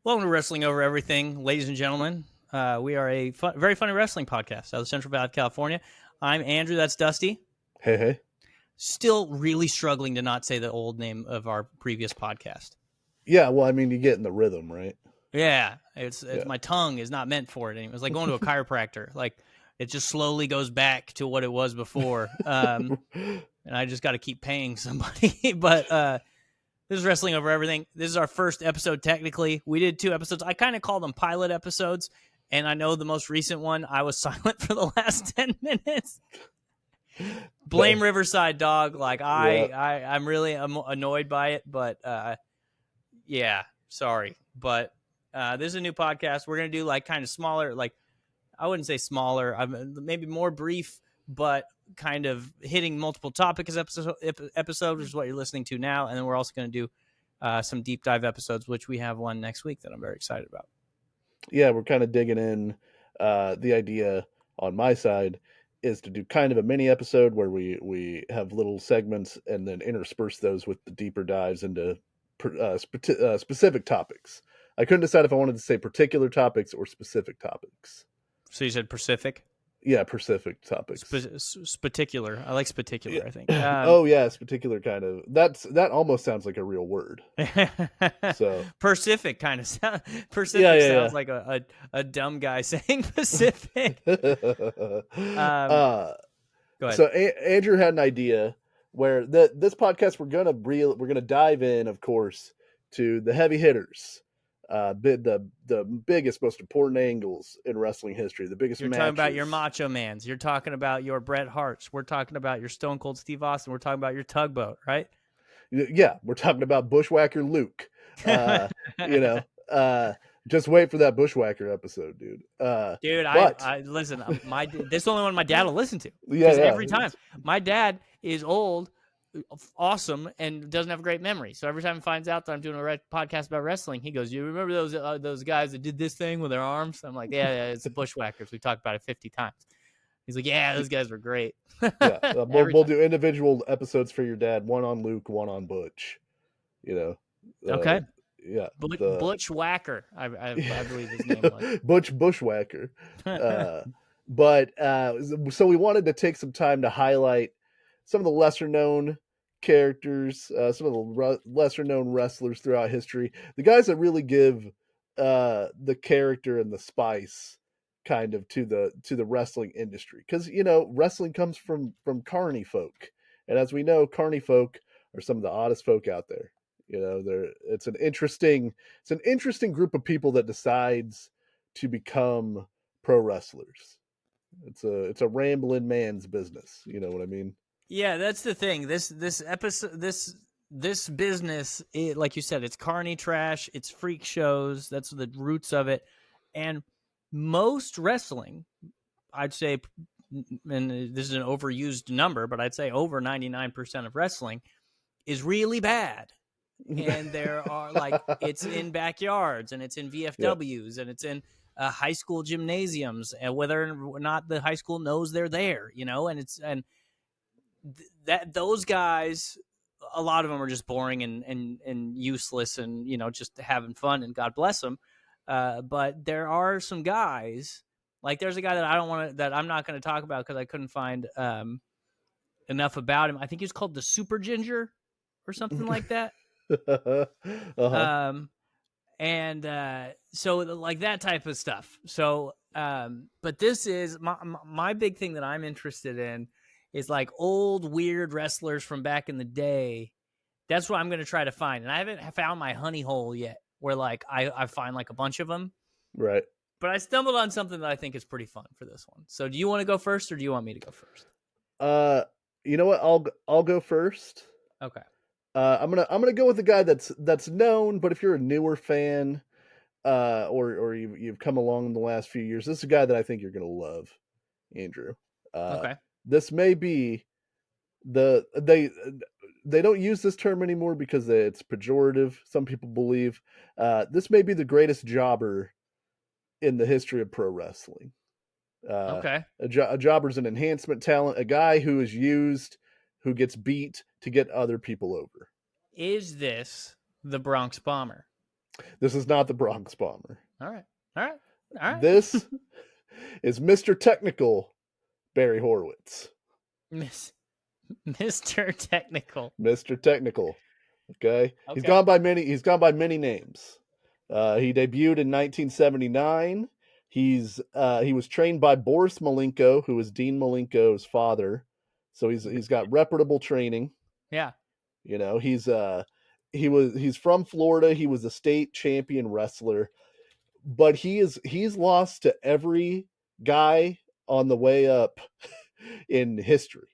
Welcome to Wrestling Over Everything, ladies and gentlemen. We are a very funny wrestling podcast out of Central Valley, California. I'm Andrew. That's Dusty. Hey. Still really struggling to not say the old name of our previous podcast. Yeah, well, I mean, you get in the rhythm, right? Yeah, it's Yeah. my tongue is not meant for it anymore. It's like going to a chiropractor. Like it just slowly goes back to what it was before. And I just got to keep paying somebody. But this is Wrestling Over Everything. This is our first episode, technically. We did 2 episodes. I kind of call them pilot episodes. And I know the most recent one, I was silent for the last 10 minutes. Blame Riverside, dog. Like, I'm really annoyed by it. But, yeah, sorry. But this is a new podcast. We're going to do, like, kind of smaller. Like, I wouldn't say smaller. Maybe more brief, but kind of hitting multiple topics episode, which is what you're listening to now. And then we're also going to do some deep dive episodes, which we have one next week that I'm very excited about. Yeah, we're kind of digging in. The idea on my side is to do kind of a mini episode where we have little segments and then intersperse those with the deeper dives into specific topics. I couldn't decide if I wanted to say particular topics or specific topics. So you said Pacific? Yeah, specific topics. Spaticular. I like spaticular, Yeah. I think. Oh, yeah, particular kind of. That almost sounds like a real word. So Pacific kind of sounds. Pacific sounds like a dumb guy saying Pacific. Go ahead. So Andrew had an idea where this podcast we're gonna dive in, of course, to the heavy hitters, the biggest, most important angles in wrestling history, the biggest. You're matches. talking about your Macho Mans. You're talking about your Bret Harts. We're talking about your Stone Cold Steve Austin. We're talking about your Tugboat, right? Yeah, we're talking about Bushwhacker Luke. Just wait for that Bushwhacker episode, dude. Dude, I listen. This is the only one my dad will listen to. Because every time my dad is old, awesome, and doesn't have a great memory. So every time he finds out that I'm doing a podcast about wrestling, he goes, "You remember those guys that did this thing with their arms?" I'm like, "Yeah, it's the Bushwhackers. We talked about it 50 times." He's like, "Yeah, those guys were great." Yeah, we'll do individual episodes for your dad. One on Luke, one on Butch. Okay. Yeah, Butch Whacker, I believe his name was. Butch Bushwhacker. But so we wanted to take some time to highlight some of the lesser known characters, some of the lesser known wrestlers throughout history, the guys that really give the character and the spice kind of to the wrestling industry, because wrestling comes from carny folk, and as we know, carny folk are some of the oddest folk out there. It's an interesting group of people that decides to become pro wrestlers. It's a rambling man's business. You know what I mean? Yeah, that's the thing. This episode, this business, like you said, it's carny trash. It's freak shows. That's the roots of it. And most wrestling, I'd say, and this is an overused number, but I'd say over 99% of wrestling is really bad. And there are it's in backyards, and it's in VFWs, and it's in high school gymnasiums, and whether or not the high school knows they're there, and that those guys, a lot of them are just boring and useless, and just having fun, and God bless them. But there are some guys, like there's a guy that I'm not going to talk about because I couldn't find enough about him. I think he's called the Super Ginger or something like that. Uh-huh. So like that type of stuff. So, but this is my big thing that I'm interested in is like old weird wrestlers from back in the day. That's what I'm going to try to find. And I haven't found my honey hole yet where like I find like a bunch of them. Right. But I stumbled on something that I think is pretty fun for this one. So do you want to go first or do you want me to go first? You know what? I'll go first. Okay. I'm gonna go with the guy that's known, but if you're a newer fan, or you've come along in the last few years, this is a guy that I think you're gonna love, Andrew. Okay. This may be they don't use this term anymore because it's pejorative. Some people believe this may be the greatest jobber in the history of pro wrestling. Okay. A jobber's an enhancement talent, a guy who is used, who gets beat to get other people over. Is this the Bronx Bomber? This is not the Bronx Bomber. All right. All right. All right. This is Mr. Technical Barry Horowitz. Mr. Technical. Mr. Technical. Okay. He's Okay. gone by many names. He debuted in 1979. He was trained by Boris Malenko, who was Dean Malenko's father. So he's got reputable training. Yeah. You know, he's from Florida. He was a state champion wrestler, but he's lost to every guy on the way up in history.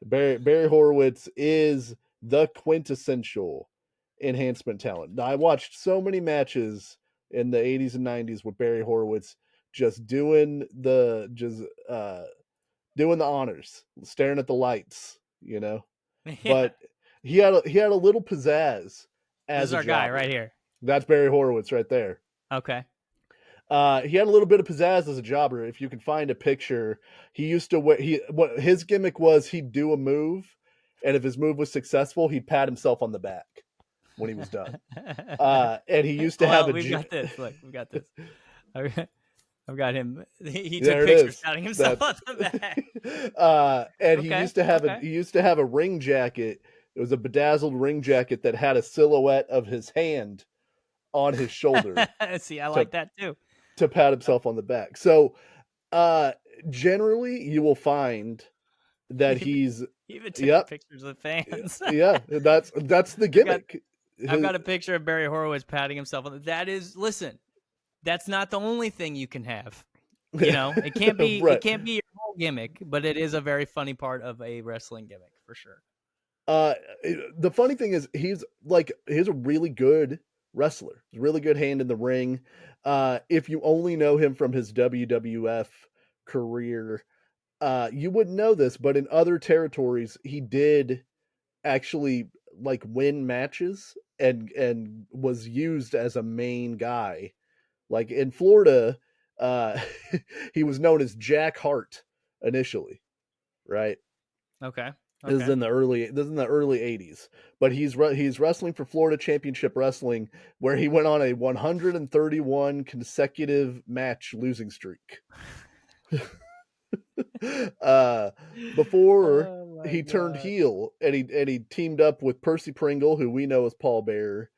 Barry Horowitz is the quintessential enhancement talent. Now, I watched so many matches in the 80s and 90s with Barry Horowitz just doing the honors, staring at the lights, you know. Yeah. But he had a little pizzazz This as is a our guy jobber. right here. That's Barry Horowitz right there. Okay. He had a little bit of pizzazz as a jobber. If you can find a picture, he used to wear what his gimmick was. He'd do a move, and if his move was successful, he'd pat himself on the back when he was done. And he used to have we've got this. Look, we've got this. I've got him. He took There it pictures is. patting himself on the back. And Okay, he used to have a ring jacket. It was a bedazzled ring jacket that had a silhouette of his hand on his shoulder See, I like that too. to pat himself on the back. So generally you will find that he's He even took yep, pictures of fans. yeah, that's the gimmick. I've got a picture of Barry Horowitz patting himself on the. That is, listen, that's not the only thing you can have. You know, it can't be Right. it can't be your whole gimmick, but it is a very funny part of a wrestling gimmick for sure. The funny thing is he's a really good wrestler. He's a really good hand in the ring. If you only know him from his WWF career, you wouldn't know this, but in other territories he did actually like win matches and was used as a main guy. Like in Florida, he was known as Jack Hart initially, right? Okay. This is in the early 80s, but he's wrestling for Florida Championship Wrestling, where he went on a 131 consecutive match losing streak. Before he turned heel and he teamed up with Percy Pringle, who we know as Paul Bearer,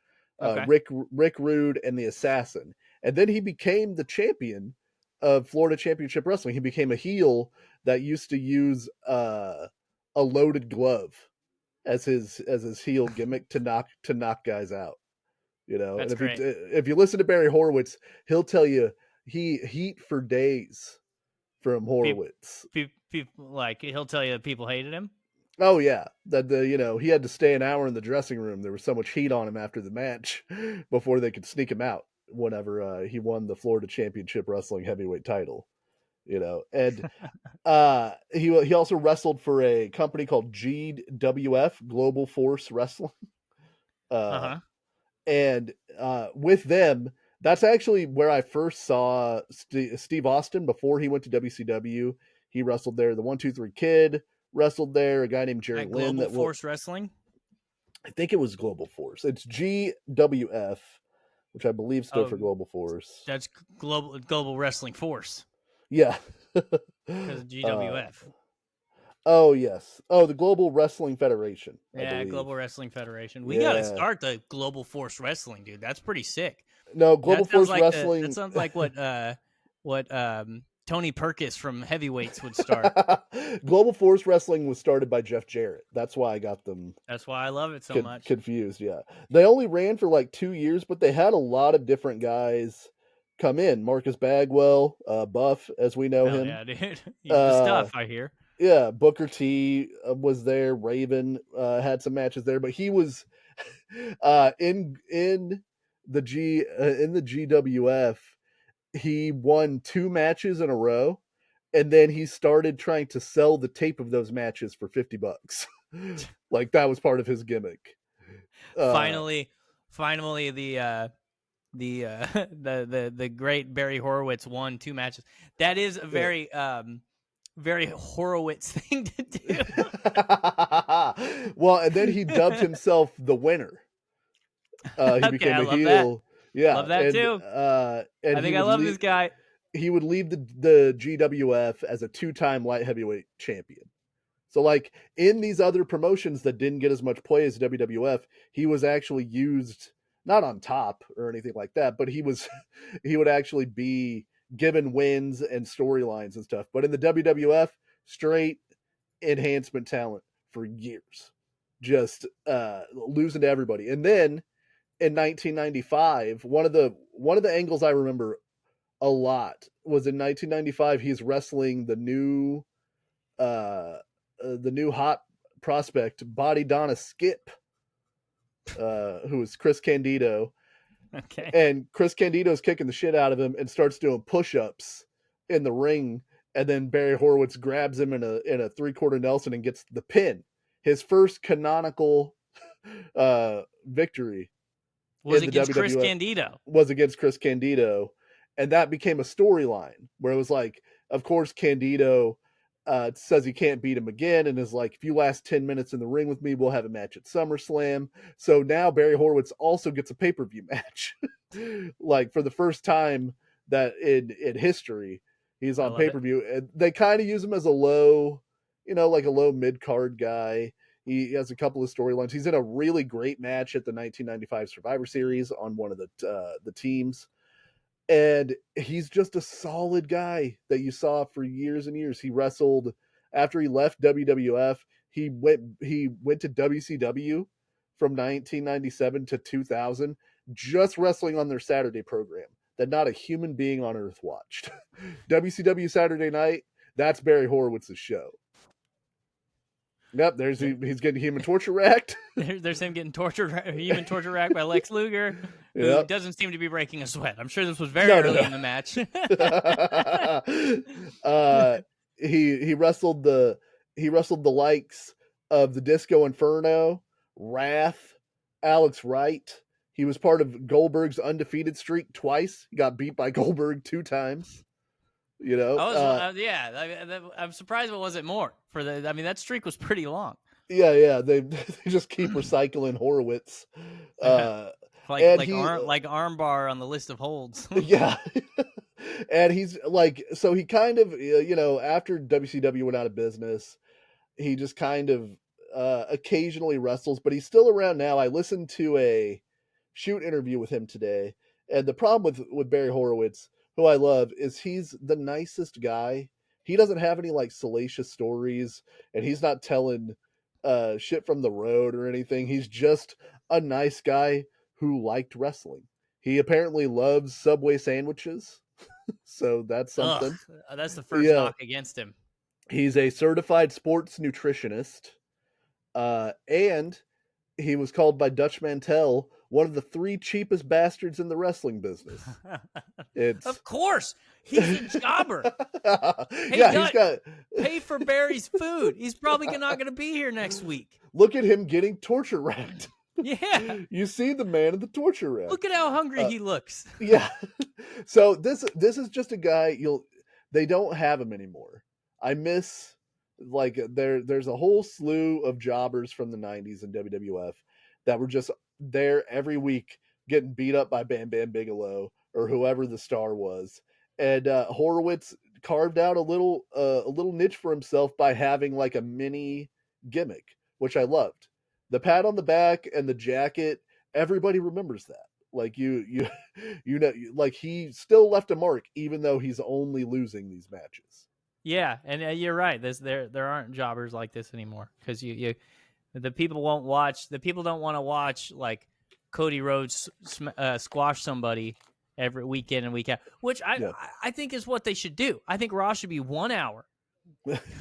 Rick Rude, and the Assassin, and then he became the champion of Florida Championship Wrestling. He became a heel that used to use a loaded glove as his heel gimmick to knock guys out. You know, That's and great. if you listen to Barry Horowitz, he'll tell you he heat for days from Horowitz. Like he'll tell you that people hated him. Oh yeah, that he had to stay an hour in the dressing room. There was so much heat on him after the match before they could sneak him out. Whenever he won the Florida Championship Wrestling heavyweight title, you know, and he also wrestled for a company called GWF, Global Force Wrestling. And with them, that's actually where I first saw Steve Austin before he went to WCW. He wrestled there. The 1-2-3 Kid wrestled there. A guy named Jerry Lynn. Global Force Wrestling? I think it was Global Force. It's GWF, which I believe stood for Global Force. That's Global Wrestling Force. Yeah. Because of GWF. Oh, yes. Oh, the Global Wrestling Federation. Yeah, Global Wrestling Federation. We got to start the Global Force Wrestling, dude. That's pretty sick. No, Global Force Wrestling. That sounds like what Tony Perkis from Heavyweights would start. Global Force Wrestling was started by Jeff Jarrett. That's why I got them. That's why I love it so much. Confused, yeah. They only ran for like 2 years, but they had a lot of different guys come in. Marcus Bagwell, Buff, as we know him. Yeah, dude. He's the stuff, I hear. Yeah, Booker T was there. Raven had some matches there, but he was in the GWF. He won 2 matches in a row, and then he started trying to sell the tape of those matches for $50. Like that was part of his gimmick. Finally, the great Barry Horowitz won 2 matches. That is a very very Horowitz thing to do. Well, and then he dubbed himself the winner. He became a heel. Yeah, Love that too. and I think I love this guy. he would leave the GWF as a 2-time light heavyweight champion. So, like, in these other promotions that didn't get as much play as WWF, he was actually used not on top or anything like that, but he was he would actually be given wins and storylines and stuff. But in the WWF, straight enhancement talent for years, just losing to everybody. And then in 1995, one of the angles I remember a lot was in 1995. He's wrestling the new hot prospect, Body Donna Skip, who is Chris Candido. Okay. And Chris Candido's kicking the shit out of him and starts doing push-ups in the ring. And then Barry Horowitz grabs him in a 3/4 Nelson and gets the pin. His first canonical victory Was in the against Chris WWF Candido. was against Chris Candido. And that became a storyline where it was like, of course, Candido says he can't beat him again and is like, if you last 10 minutes in the ring with me, we'll have a match at SummerSlam. So now Barry Horowitz also gets a pay-per-view match. Like, for the first time that in history, he's I on love it. pay-per-view. And they kind of use him as a low, like a low mid-card guy. He has a couple of storylines. He's in a really great match at the 1995 Survivor Series on one of the teams. And he's just a solid guy that you saw for years and years. He wrestled after he left WWF. He went to WCW from 1997 to 2000, just wrestling on their Saturday program that not a human being on earth watched. WCW Saturday Night, that's Barry Horowitz's show. Yep, he's getting human torture racked. There's him getting human torture racked by Lex Luger, who Yep. doesn't seem to be breaking a sweat. I'm sure this was very early in the match. He wrestled the likes of the Disco Inferno, Wrath, Alex Wright. He was part of Goldberg's undefeated streak twice. He got beat by Goldberg 2 times. I'm surprised it wasn't more. That streak was pretty long. Yeah. They just keep recycling Horowitz. Like armbar on the list of holds. Yeah. And he's like, so he kind of, after WCW went out of business, he just kind of occasionally wrestles, but he's still around now. I listened to a shoot interview with him today, and the problem with Barry Horowitz, who I love, is he's the nicest guy. He doesn't have any like salacious stories, and he's not telling shit from the road or anything. He's just a nice guy who liked wrestling. He apparently loves Subway sandwiches. So that's something. Ugh, that's the first knock against him. He's a certified sports nutritionist. And he was called by Dutch Mantel one of the 3 cheapest bastards in the wrestling business. Of course. He's a jobber. Hey, yeah, Dutch, he's got pay for Barry's food. He's probably not going to be here next week. Look at him getting torture racked. Yeah. You see the man in the torture rack. Look at how hungry he looks. Yeah. So this is just a guy they don't have him anymore. I miss, like, there's a whole slew of jobbers from the 90s in WWF that were just there every week getting beat up by Bam Bam Bigelow or whoever the star was. And Horowitz carved out a little niche for himself by having like a mini gimmick, which I loved. The pat on the back and the jacket, everybody remembers that. Like like he still left a mark, even though he's only losing these matches. Yeah, and you're right. There aren't jobbers like this anymore because the people won't watch. The people don't want to watch like Cody Rhodes squash somebody every week in and week out, which I think is what they should do. I think Raw should be 1 hour,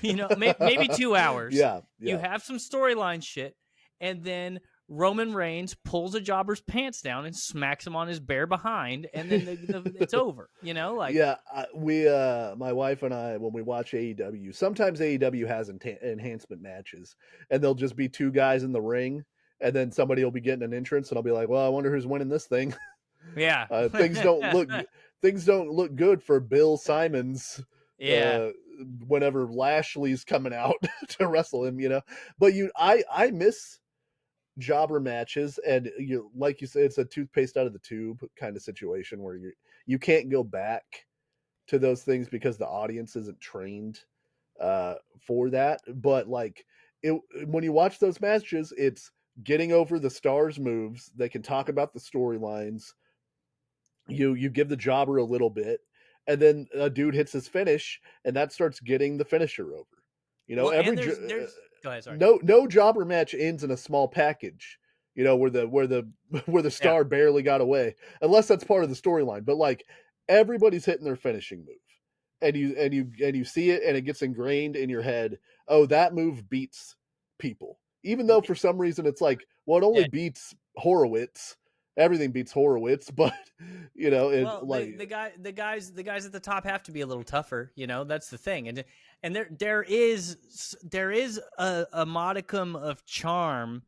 maybe 2 hours. Yeah. You have some storyline shit, and then Roman Reigns pulls a jobber's pants down and smacks him on his bare behind, and then it's over. My wife and I, when we watch AEW, sometimes AEW has enhancement matches, and they'll just be 2 guys in the ring, and then somebody will be getting an entrance, and I'll be like, well, I wonder who's winning this thing. Yeah. Things don't look good for Bill Simons. Yeah. Whenever Lashley's coming out to wrestle him, but I miss jobber matches, and you like you said, it's a toothpaste out of the tube kind of situation where you can't go back to those things because the audience isn't trained for that. But like it, when you watch those matches, it's getting over the stars' moves. They can talk about the storylines. You give the jobber a little bit, and then a dude hits his finish, and that starts getting the finisher over. You know, Well, and there's go ahead, sorry. no jobber match ends in a small package. You know, where the where the Yeah. star barely got away, unless that's part of the storyline. But like everybody's hitting their finishing move, and you see it, and it gets ingrained in your head. Oh, that move beats people, even though for some reason it's like, well, it only Yeah. beats Horowitz. Everything beats Horowitz, but you know, it Well, like the guys at the top have to be a little tougher, you know. That's the thing, and there is a modicum of charm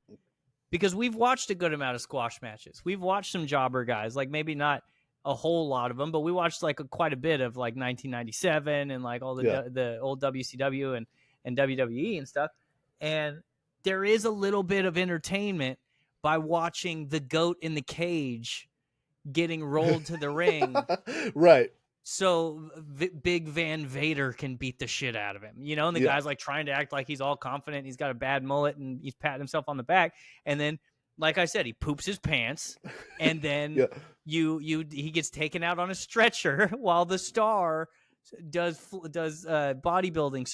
because we've watched a good amount of squash matches. We've watched some jobber guys, like maybe not a whole lot of them, but we watched like quite a bit of like 1997 and like all yeah. the old WCW and WWE and stuff. And there is a little bit of entertainment by watching the goat in the cage getting rolled to the ring Right. so Big Van Vader can beat the shit out of him, you know. And the Yeah. guy's like trying to act like he's all confident. He's got a bad mullet and he's patting himself on the back. And then, like I said, he poops his pants, and then Yeah. he gets taken out on a stretcher while the star does bodybuilding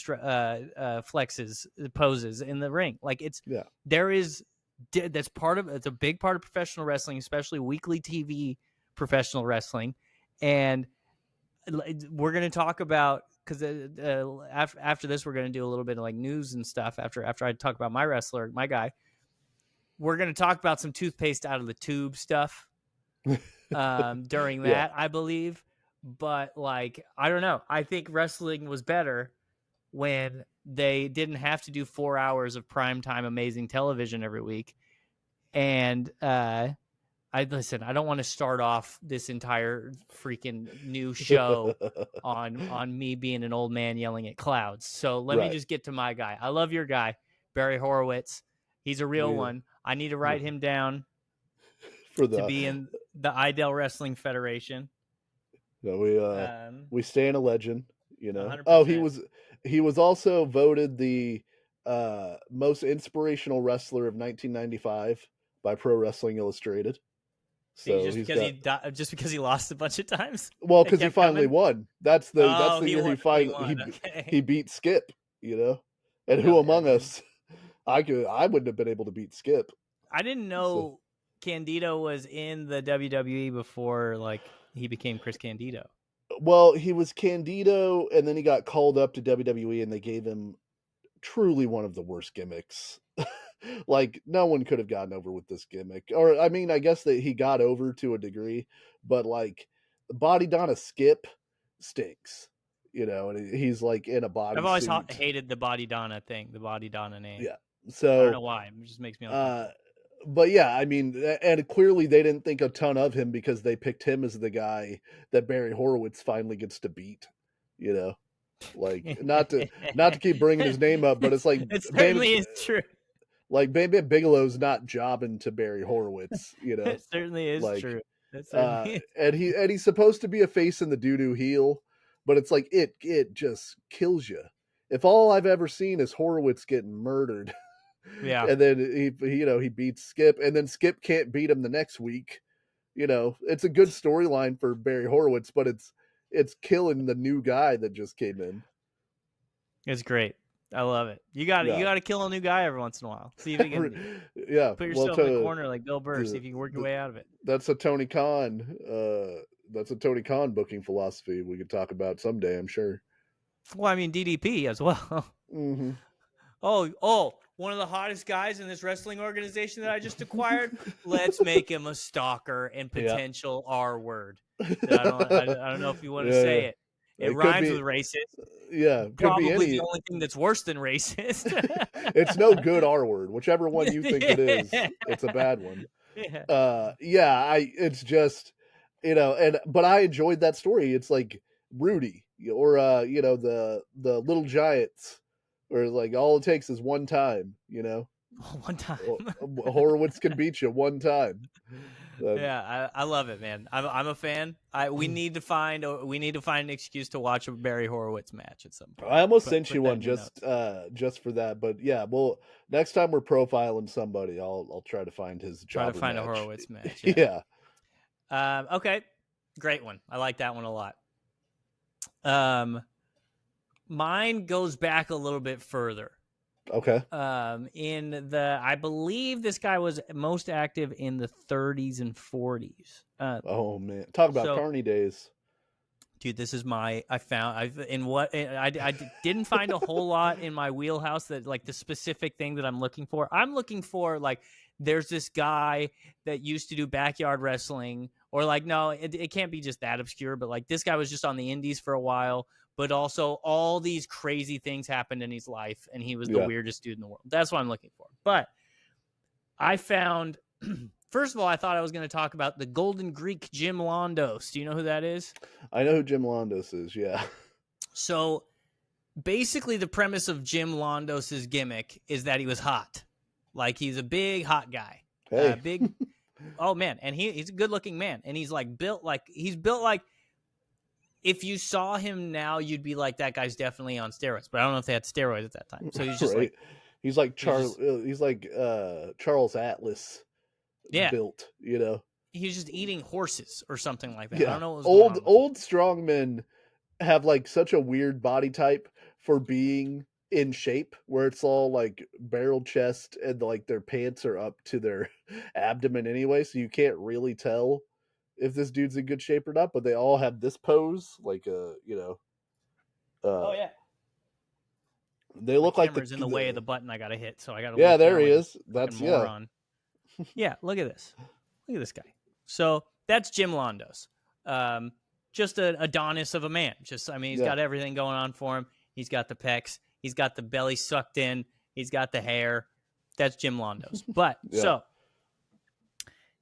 flexes poses in the ring. Like Yeah. it's a big part of professional wrestling, especially weekly TV professional wrestling. And we're going to talk about, because after this we're going to do a little bit of like news and stuff after I talk about my wrestler, my guy. We're going to talk about some toothpaste out of the tube stuff during Yeah. that, I believe. But like, I don't know, I think wrestling was better when they didn't have to do 4 hours of primetime amazing television every week. And I don't want to start off this entire freaking new show on me being an old man yelling at clouds. So let me Right. just get to my guy. I love your guy, Barry Horowitz. He's a real We one. I need to write him down for to the be in the Idel Wrestling Federation. no, 100%. we stand a legend, you know. Oh, he was also voted the most inspirational wrestler of 1995 by Pro Wrestling Illustrated. So Just he's because got just because he lost a bunch of times. well, It because he kept finally coming. won. That's Oh, the he year won he when he finally won. Okay. he beat Skip, you know. And who No, among us I wouldn't have been able to beat Skip. I didn't So know Candido was in the WWE before like he became Chris Candido. well, he was Candido, and then he got called up to WWE, and they gave him truly one of the worst gimmicks. Like no one could have gotten over with this gimmick. Or I mean, I guess that he got over to a degree, but like the Body Donna Skip stinks, you know, and he's like in a I've always bodysuit. hated the Body Donna thing, the Body Donna name. Yeah. I don't know So why. It just makes me uh uncomfortable. but yeah, I mean, and clearly they didn't think a ton of him because they picked him as the guy that Barry Horowitz finally gets to beat, you know. Like not to keep bringing his name up, but it's like It certainly is true. Bam Bam Bigelow's not jobbing to Barry Horowitz, you know. It certainly is Like true. It certainly is. and he's supposed to be a face in the doo-doo heel, but it's like it just kills you. If all I've ever seen is Horowitz getting murdered, Yeah. and then he you know he beats Skip, and then Skip can't beat him the next week. You know, it's a good storyline for Barry Horowitz, but it's killing the new guy that just came in. It's great. I love it. You got Yeah, to kill a new guy every once in a while. See if you can yeah. put Well, yourself in the corner like Bill Burr. See the, if you can work your way out of it. that's a Tony Khan. That's a Tony Khan booking philosophy we could talk about someday. I'm sure. Well, I mean DDP as well. Mm-hmm. Oh, one of the hottest guys in this wrestling organization that I just acquired. Let's make him a stalker and Yeah. potential R word. I don't know if you want to Yeah, say yeah. it. It It could rhymes be. with racist. Yeah, could be Probably the any. only thing that's worse than racist. It's no good R word. Whichever one you think it is, it's a bad one. Yeah. Yeah, it's just, you know, but I enjoyed that story. It's like Rudy or you know, the Little Giants, where like all it takes is one time, you know. One time. Horowitz can beat you one time. Yeah, I love it, man. I'm a fan. We need to find an excuse to watch a Barry Horowitz match at some point. I almost sent you Put that one in your notes. just for that, but yeah, well, next time we're profiling somebody, I'll try to find his Try to jobber find a match. Horowitz match. Yeah. Okay, great one. I like that one a lot. Mine goes back a little bit further. Okay. I believe this guy was most active in the 30s and 40s. Oh man, talk about Carney days. Dude, this is I didn't find a whole lot in my wheelhouse that like the specific thing that I'm looking for. I'm looking for like, there's this guy that used to do backyard wrestling, or like, no, it can't be just that obscure, but like this guy was just on the indies for a while, but also all these crazy things happened in his life and he was the weirdest dude in the world. That's what I'm looking for. But I found, first of all, I thought I was going to talk about the Golden Greek Jim Londos. Do you know who that is? I know who Jim Londos is, yeah. So basically the premise of Jim Londos's gimmick is that he was hot. Like he's a big hot guy. Hey. Big. Oh man. And he's a good looking man. And he's built like if you saw him now, you'd be like, that guy's definitely on steroids, but I don't know if they had steroids at that time. So he's just right. He's like Charles Atlas built, you know. He was just eating horses or something like that. Yeah. I don't know what was old strong men have like such a weird body type for being in shape, where it's all like barrel chest and like their pants are up to their abdomen anyway, so you can't really tell if this dude's in good shape or not, but they all have this pose, like oh yeah, they look like in the way of the button I gotta hit, so I gotta. Yeah, there he is. That's moron. Yeah, look at this. Look at this guy. So that's Jim Londos. Just an Adonis of a man. He's got everything going on for him. He's got the pecs. He's got the belly sucked in. He's got the hair. That's Jim Londos. But so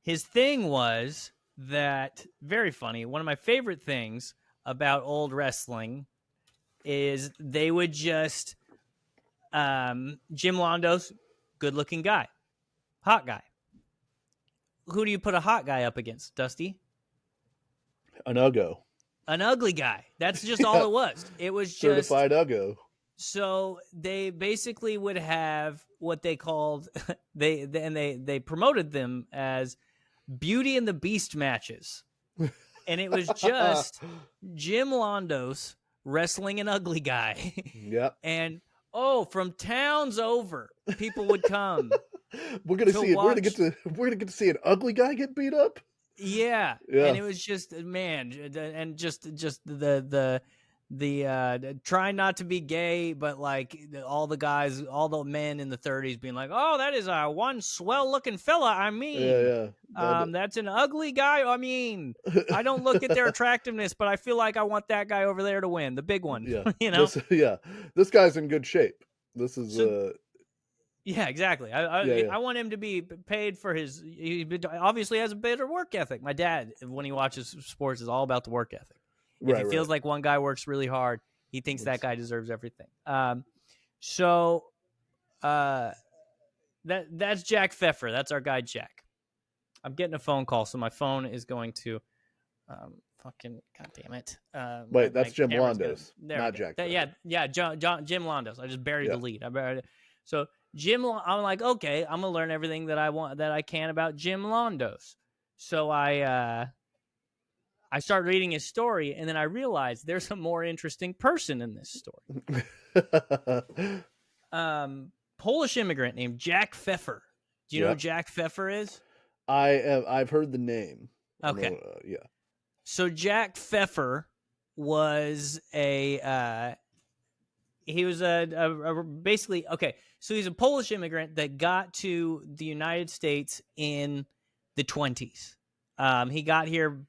his thing was that, very funny, one of my favorite things about old wrestling is they would just Jim Londos, good looking guy, hot guy. Who do you put a hot guy up against, Dusty? An uggo. An ugly guy. That's just all it was. It was just certified uggo. So they basically would have what they called they promoted them as Beauty and the Beast matches. And it was just Jim Londos wrestling an ugly guy. Yep. And from towns over, people would come. We're gonna get to see an ugly guy get beat up. Yeah. And it was just, man, and just the trying not to be gay, but like all the men in the 30s being like, oh, that is one swell looking fella. I mean, that's an ugly guy. I mean, I don't look at their attractiveness, but I feel like I want that guy over there to win, the big one. Yeah. You know? This guy's in good shape. This is yeah, exactly. I want him to be paid for he obviously has a better work ethic. My dad, when he watches sports, is all about the work ethic. If he feels like one guy works really hard, he thinks that guy deserves everything. That's Jack Pfeffer. That's our guy, Jack. I'm getting a phone call, so my phone is going to fucking goddamn it. Wait, that's Jim Londos, not Jack. Jim Londos. I just buried the lead. I buried it. So Jim, I'm like, okay, I'm gonna learn everything that I can about Jim Londos. So I start reading his story, and then I realized there's a more interesting person in this story. Polish immigrant named Jack Pfeffer. Do you know who Jack Pfeffer is? I've heard the name. Okay. So Jack Pfeffer was basically, okay, so he's a Polish immigrant that got to the United States in the 20s. He got here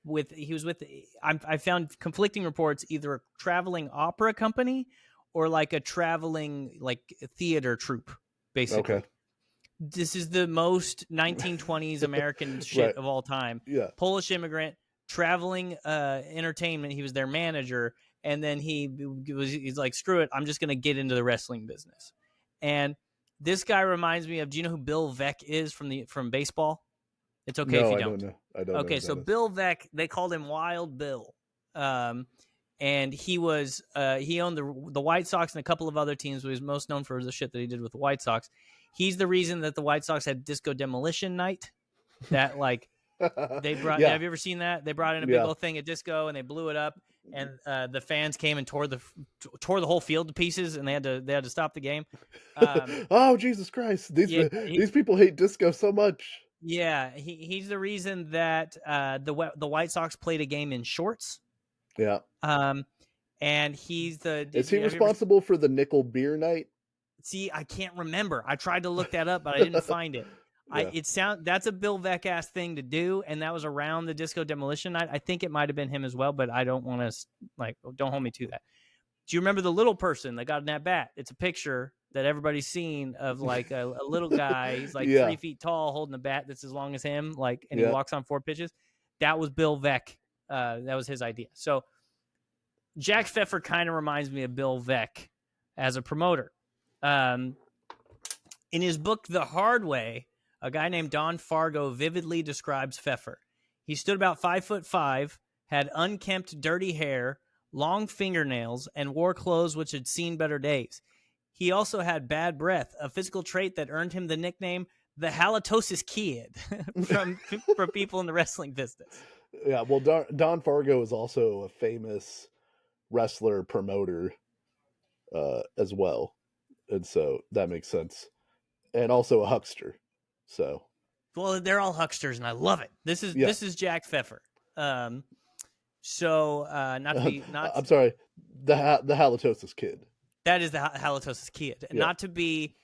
I found conflicting reports, either a traveling opera company or like a traveling like theater troupe, basically. Okay. This is the most 1920s American shit of all time. Yeah. Polish immigrant, traveling entertainment. He was their manager. And then he's like, screw it, I'm just going to get into the wrestling business. And This guy reminds me of. Do you know who Bill Veeck is from baseball? It's okay if No, you I don't. don't know. I don't know Okay, who so that is. Bill Veeck, they called him Wild Bill, and he owned the White Sox and a couple of other teams. But he was most known for the shit that he did with the White Sox. He's the reason that the White Sox had Disco Demolition Night. That like they brought. Yeah, Have you ever seen that? They brought in a big yeah. old thing of disco and they blew it up, and the fans came and tore the whole field to pieces, and they had to stop the game. Oh, Jesus Christ! Yeah, These people hate disco so much. yeah. He's the reason that the White Sox played a game in shorts. Yeah. And he's the. Is he Have you ever responsible for the nickel beer night? see? I can't remember. I tried to look that up, but I didn't find it. Yeah. That's a Bill Veeck ass thing to do, and that was around the Disco Demolition Night. I think it might have been him as well, but I don't want to don't hold me to that. Do you remember the little person that got in that bat? It's a picture that everybody's seen of like a little guy. He's like Yeah. 3 feet tall, holding a bat that's as long as him, and Yeah. he walks on 4 pitches. That was Bill Veeck. That was his idea. So Jack Pfeffer kind of reminds me of Bill Veeck as a promoter. In his book, The Hard Way, a guy named Don Fargo vividly describes Pfeffer. He stood about 5'5", had unkempt, dirty hair, long fingernails, and wore clothes which had seen better days. He also had bad breath, a physical trait that earned him the nickname the Halitosis Kid from people in the wrestling business. Yeah, well, Don Fargo is also a famous wrestler promoter as well, and so that makes sense, and also a huckster. So, well, they're all hucksters, and I love it. This is Jack Pfeffer. So not to be not. I'm sorry, the Halitosis Kid. That is the Halitosis Kid, Yeah. not to be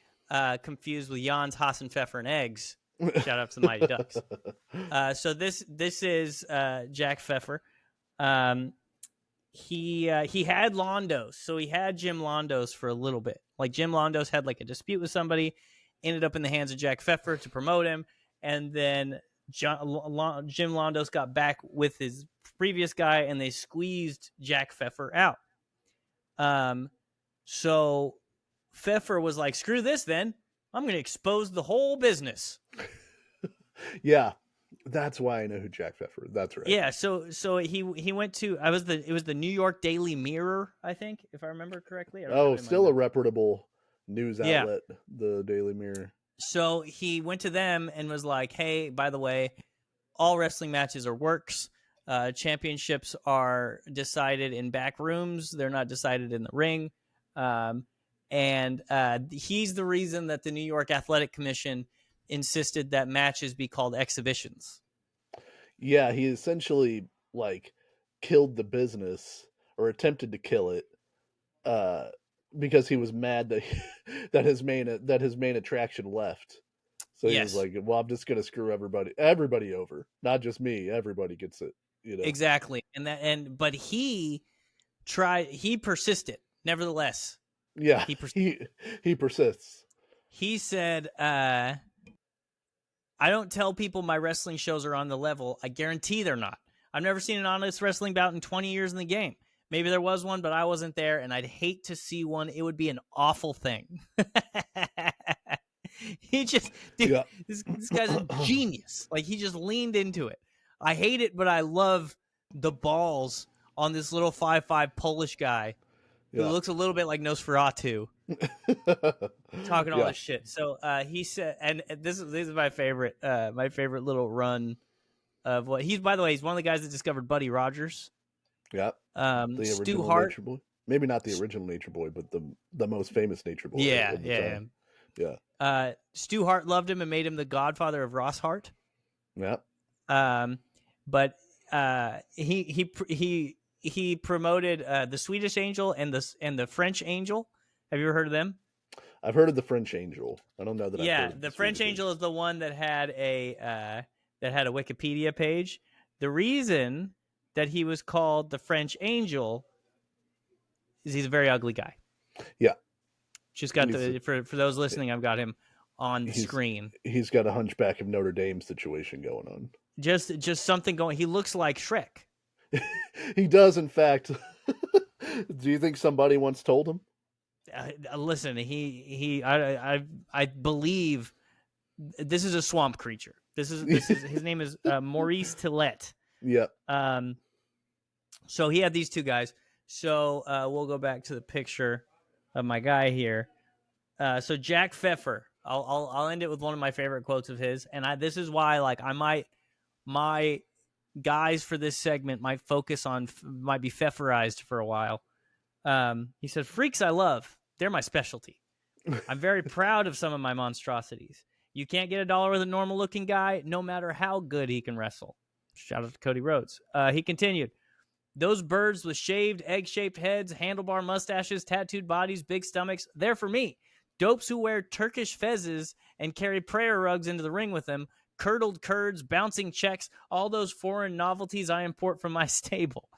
confused with Jan's Haas Pfeffer and Eggs. Shout out to the Mighty Ducks. So this is Jack Pfeffer. He had Londos, so he had Jim Londos for a little bit. Like Jim Londos had like a dispute with somebody, ended up in the hands of Jack Pfeffer to promote him, and then Jim Londos got back with his previous guy, and they squeezed Jack Pfeffer out. So Pfeffer was like, "Screw this, then I'm going to expose the whole business." Yeah, that's why I know who Jack Pfeffer. That's right. Yeah, so he went to it was the New York Daily Mirror, I think, if I remember correctly. Still a reputable news outlet, the Daily Mirror. So he went to them and was like, "Hey, by the way, all wrestling matches are works. Championships are decided in back rooms. They're not decided in the ring." And he's the reason that the New York Athletic Commission insisted that matches be called exhibitions. Yeah, he essentially like killed the business or attempted to kill it because he was mad that that his main attraction left. So he was like, "Well, I'm just gonna screw everybody over, not just me. Everybody gets it." Exactly, but he persisted. Nevertheless, yeah, he persists. He said, "I don't tell people my wrestling shows are on the level. I guarantee they're not. I've never seen an honest wrestling bout in 20 years in the game. Maybe there was one, but I wasn't there, and I'd hate to see one. It would be an awful thing." This guy's a genius. Like, he just leaned into it. I hate it, but I love the balls on this little 5'5" Polish guy who looks a little bit like Nosferatu. Talking all this shit. So he said, and this is my favorite little run of what he's. By the way, he's one of the guys that discovered Buddy Rogers. Yeah. The Stu Hart. Nature Boy. Maybe not the original Nature Boy, but the most famous Nature Boy. Yeah. Stu Hart loved him and made him the godfather of Ross Hart. Yeah. But he promoted the Swedish Angel and the French Angel. Have you ever heard of them? I've heard of the French Angel. I don't know that. Yeah, the French Angel is the one that had a Wikipedia page. The reason that he was called the French Angel is he's a very ugly guy. Yeah. Just got for those listening, I've got him on the screen. He's got a Hunchback of Notre Dame situation going on. Just something going. He looks like Shrek. He does, in fact. Do you think somebody once told him? listen, I believe this is a swamp creature. This is his name is Maurice Tillett. Yeah. So he had these two guys. So we'll go back to the picture of my guy here. So Jack Pfeffer. I'll end it with one of my favorite quotes of his, and this is why like my guys for this segment might might be Pfefferized for a while. He said, "Freaks I love, they're my specialty. I'm very proud of some of my monstrosities. You can't get $1 with a normal looking guy, no matter how good he can wrestle." Shout out to Cody Rhodes. He continued, "Those birds with shaved, egg-shaped heads, handlebar mustaches, tattooed bodies, big stomachs, they're for me. Dopes who wear Turkish fezzes and carry prayer rugs into the ring with them, curdled curds, bouncing checks, all those foreign novelties I import from my stable.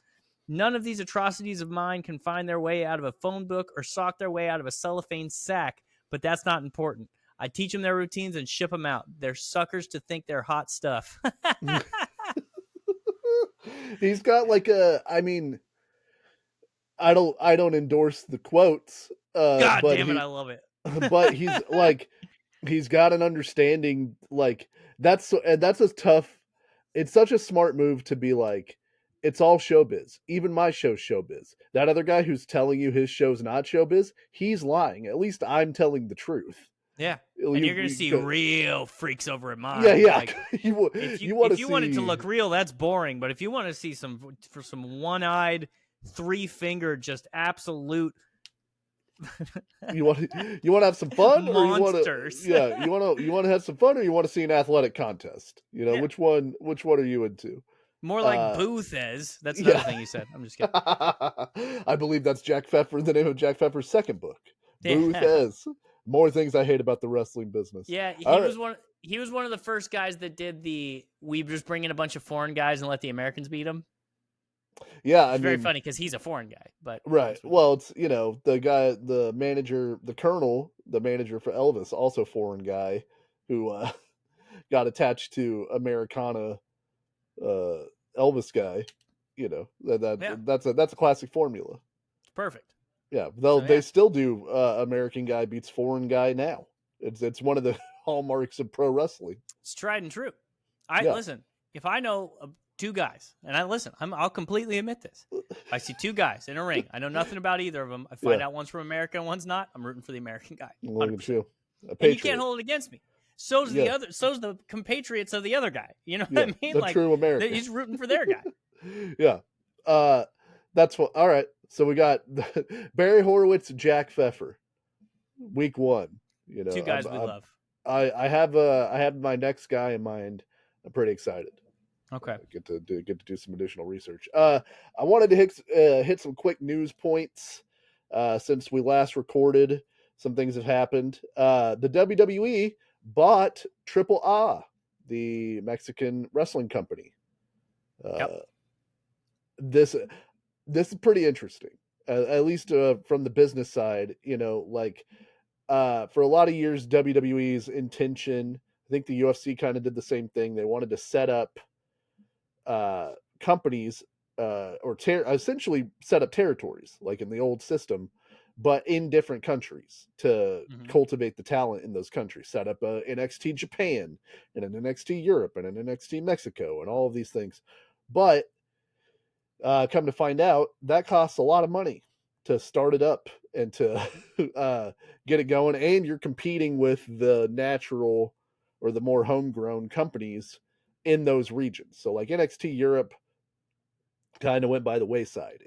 None of these atrocities of mine can find their way out of a phone book or sock their way out of a cellophane sack, but that's not important. I teach them their routines and ship them out. They're suckers to think they're hot stuff." He's got like I mean, I don't endorse the quotes, God damn it, I love it. but he's like, he's got an understanding, like and that's a tough, it's such a smart move to be like, it's all showbiz. Even my show's showbiz. That other guy who's telling you his show's not showbiz, he's lying. At least I'm telling the truth. Yeah. And you're going to see real freaks over at mine. Yeah, yeah. Like, if you want it to look real, that's boring. But if you want to see some one-eyed, three-fingered, just absolute you want to have some fun, monsters. Or you want to have some fun, or you want to see an athletic contest. You know, which one are you into? More like Booth is. That's another thing you said. I'm just kidding. I believe that's Jack Pfeffer, the name of Jack Pfeffer's second book. Booth is. More things I hate about the wrestling business. Yeah, he was one of the first guys that did we just bring in a bunch of foreign guys and let the Americans beat them. Yeah, it's very funny because he's a foreign guy, but right. Well, it's the guy, the manager, the Colonel, the manager for Elvis, also foreign guy who got attached to Americana, Elvis guy. That's a classic formula. It's perfect. Yeah, they still do American guy beats foreign guy now. It's one of the hallmarks of pro wrestling. It's tried and true. Listen, if I know two guys, and I'll completely admit this. I see two guys in a ring. I know nothing about either of them. I find out one's from America and one's not. I'm rooting for the American guy. 100%. And you can't hold it against me. So's the other. So's the compatriots of the other guy. You know what I mean? The true American. He's rooting for their guy. Yeah. That's what. All right. So we got Barry Horowitz, Jack Pfeffer, week 1. Two guys we love. I have my next guy in mind. I'm pretty excited. Okay. Get to do some additional research. I wanted to hit some quick news points since we last recorded. Some things have happened. The WWE bought Triple A, the Mexican wrestling company. This is pretty interesting, at least from the business side. For a lot of years, WWE's intention, I think the UFC kind of did the same thing. They wanted to set up companies or essentially set up territories like in the old system, but in different countries to cultivate the talent in those countries. Set up a NXT Japan and an NXT Europe and an NXT Mexico and all of these things. But come to find out, that costs a lot of money to start it up and to get it going. And you're competing with the natural or the more homegrown companies in those regions. So like NXT Europe kind of went by the wayside.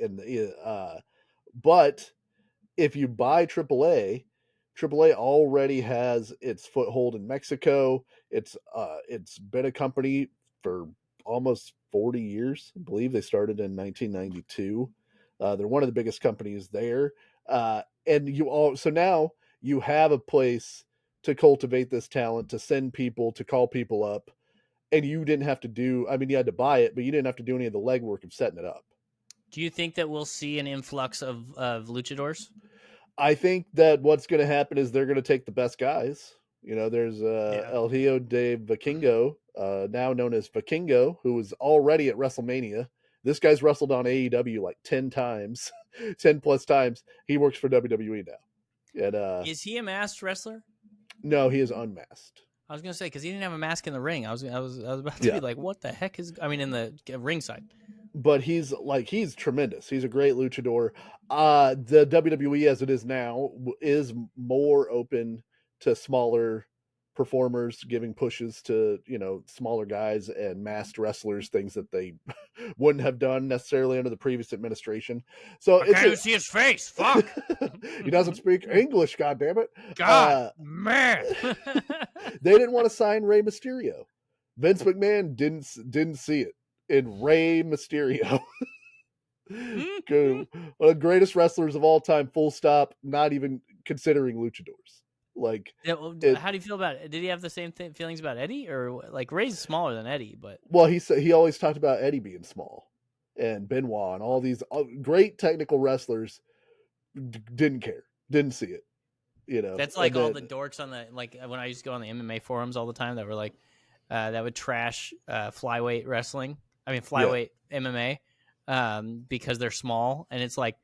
But if you buy AAA already has its foothold in Mexico. It's been a company for almost 40 years. I believe they started in 1992. They're one of the biggest companies there. So now you have a place to cultivate this talent, to send people, to call people up. And you didn't have to you had to buy it, but you didn't have to do any of the legwork of setting it up. Do you think that we'll see an influx of luchadors? I think that what's going to happen is they're going to take the best guys. There's El Hijo de Vikingo, now known as Vikingo, who was already at WrestleMania. This guy's wrestled on AEW like 10 times, 10 plus times. He works for WWE now. And Is he a masked wrestler? no, he is unmasked. I was gonna say because he didn't have a mask in the ring. I was about to Yeah, be like, what the heck is? I mean, in the ringside. but he's tremendous. He's a great luchador. The WWE as it is now is more open to smaller performers, giving pushes to smaller guys and masked wrestlers, things that they wouldn't have done necessarily under the previous administration. So I it's can't a even see his face. Fuck. he doesn't speak English, god damn it. God, man. They didn't want to sign Rey Mysterio. Vince McMahon didn't see it in Rey Mysterio. One of the greatest wrestlers of all time, full stop, not even considering luchadors. Like Yeah, well, it how do you feel about it? Did he have the same feelings about Eddie, or like Ray's smaller than Eddie? But well, he said he always talked about Eddie being small and Benoit and all these great technical wrestlers didn't care, didn't see it, that's and like all then the dorks on the like when I used to go on the MMA forums all the time that were like that would trash flyweight wrestling. I mean yeah. flyweight MMA because they're small, and it's like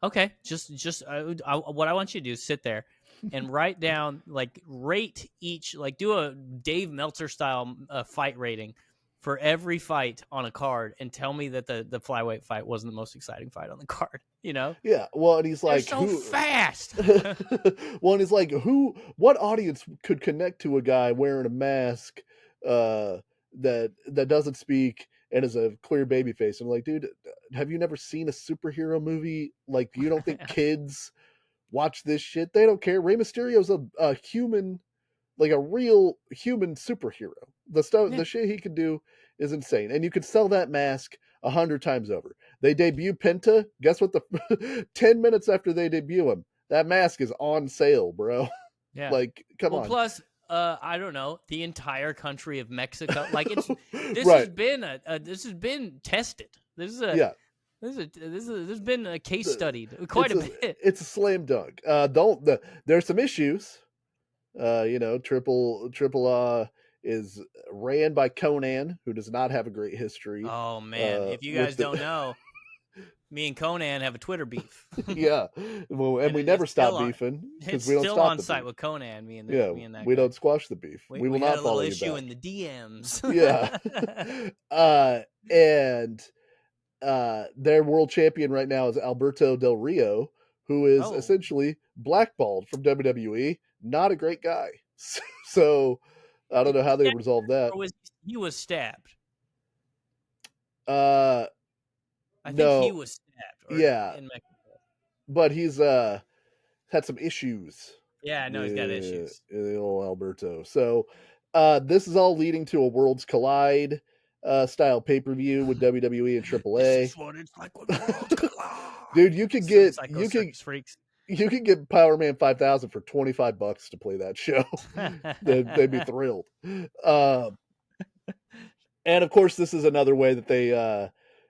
okay, just what I want you to do is sit there and write down like rate each like do a Dave Meltzer style fight rating for every fight on a card and tell me that the flyweight fight wasn't the most exciting fight on the card. Yeah, well, and he's They're like, so who? fast. Well, and he's like, who? What audience could connect to a guy wearing a mask that doesn't speak and is a clear baby face? I'm like, dude, have you never seen a superhero movie? Like, you don't think kids watch this shit? They don't care. Rey Mysterio's a human, like a real human superhero. The stuff, Yeah. the shit he could do is insane, and you could sell that mask 100 times over. They debut Penta. Guess what? The 10 minutes after they debut him, that mask is on sale, bro. Yeah. Like, come Well, on. plus, I don't know, the entire country of Mexico. Like this has Right? been this has been tested. Yeah. This has been a case The, studied quite a bit. it's a slam dunk. Don't there's some issues. Triple is ran by Conan, who does not have a great history. Oh man, if you With guys the don't know, me and Conan have a Twitter beef. yeah, well, and we never it's stop still on. beefing because It's we don't still stop on the site beef. with Conan. Me and Yeah, me and that we guy. don't squash the beef. We will We had not a little follow you issue back. in the DMs. Yeah, and their world champion right now is Alberto Del Rio, who is Oh, essentially blackballed from WWE. Not a great guy. So I don't was know he how they stabbed resolve that. or was he was stabbed? Uh, I think he no, was stabbed or yeah, in Mexico. but he's had some issues. Yeah, I know he's got issues. Old Alberto. So this is all leading to a Worlds Collide style pay per view with WWE and This is AAA. what it's like when worlds collide. Dude, you could Some get Psycho Circus freaks. you could get Power Man 5000 for $25 to play that show. They'd be thrilled. And of course, this is another way that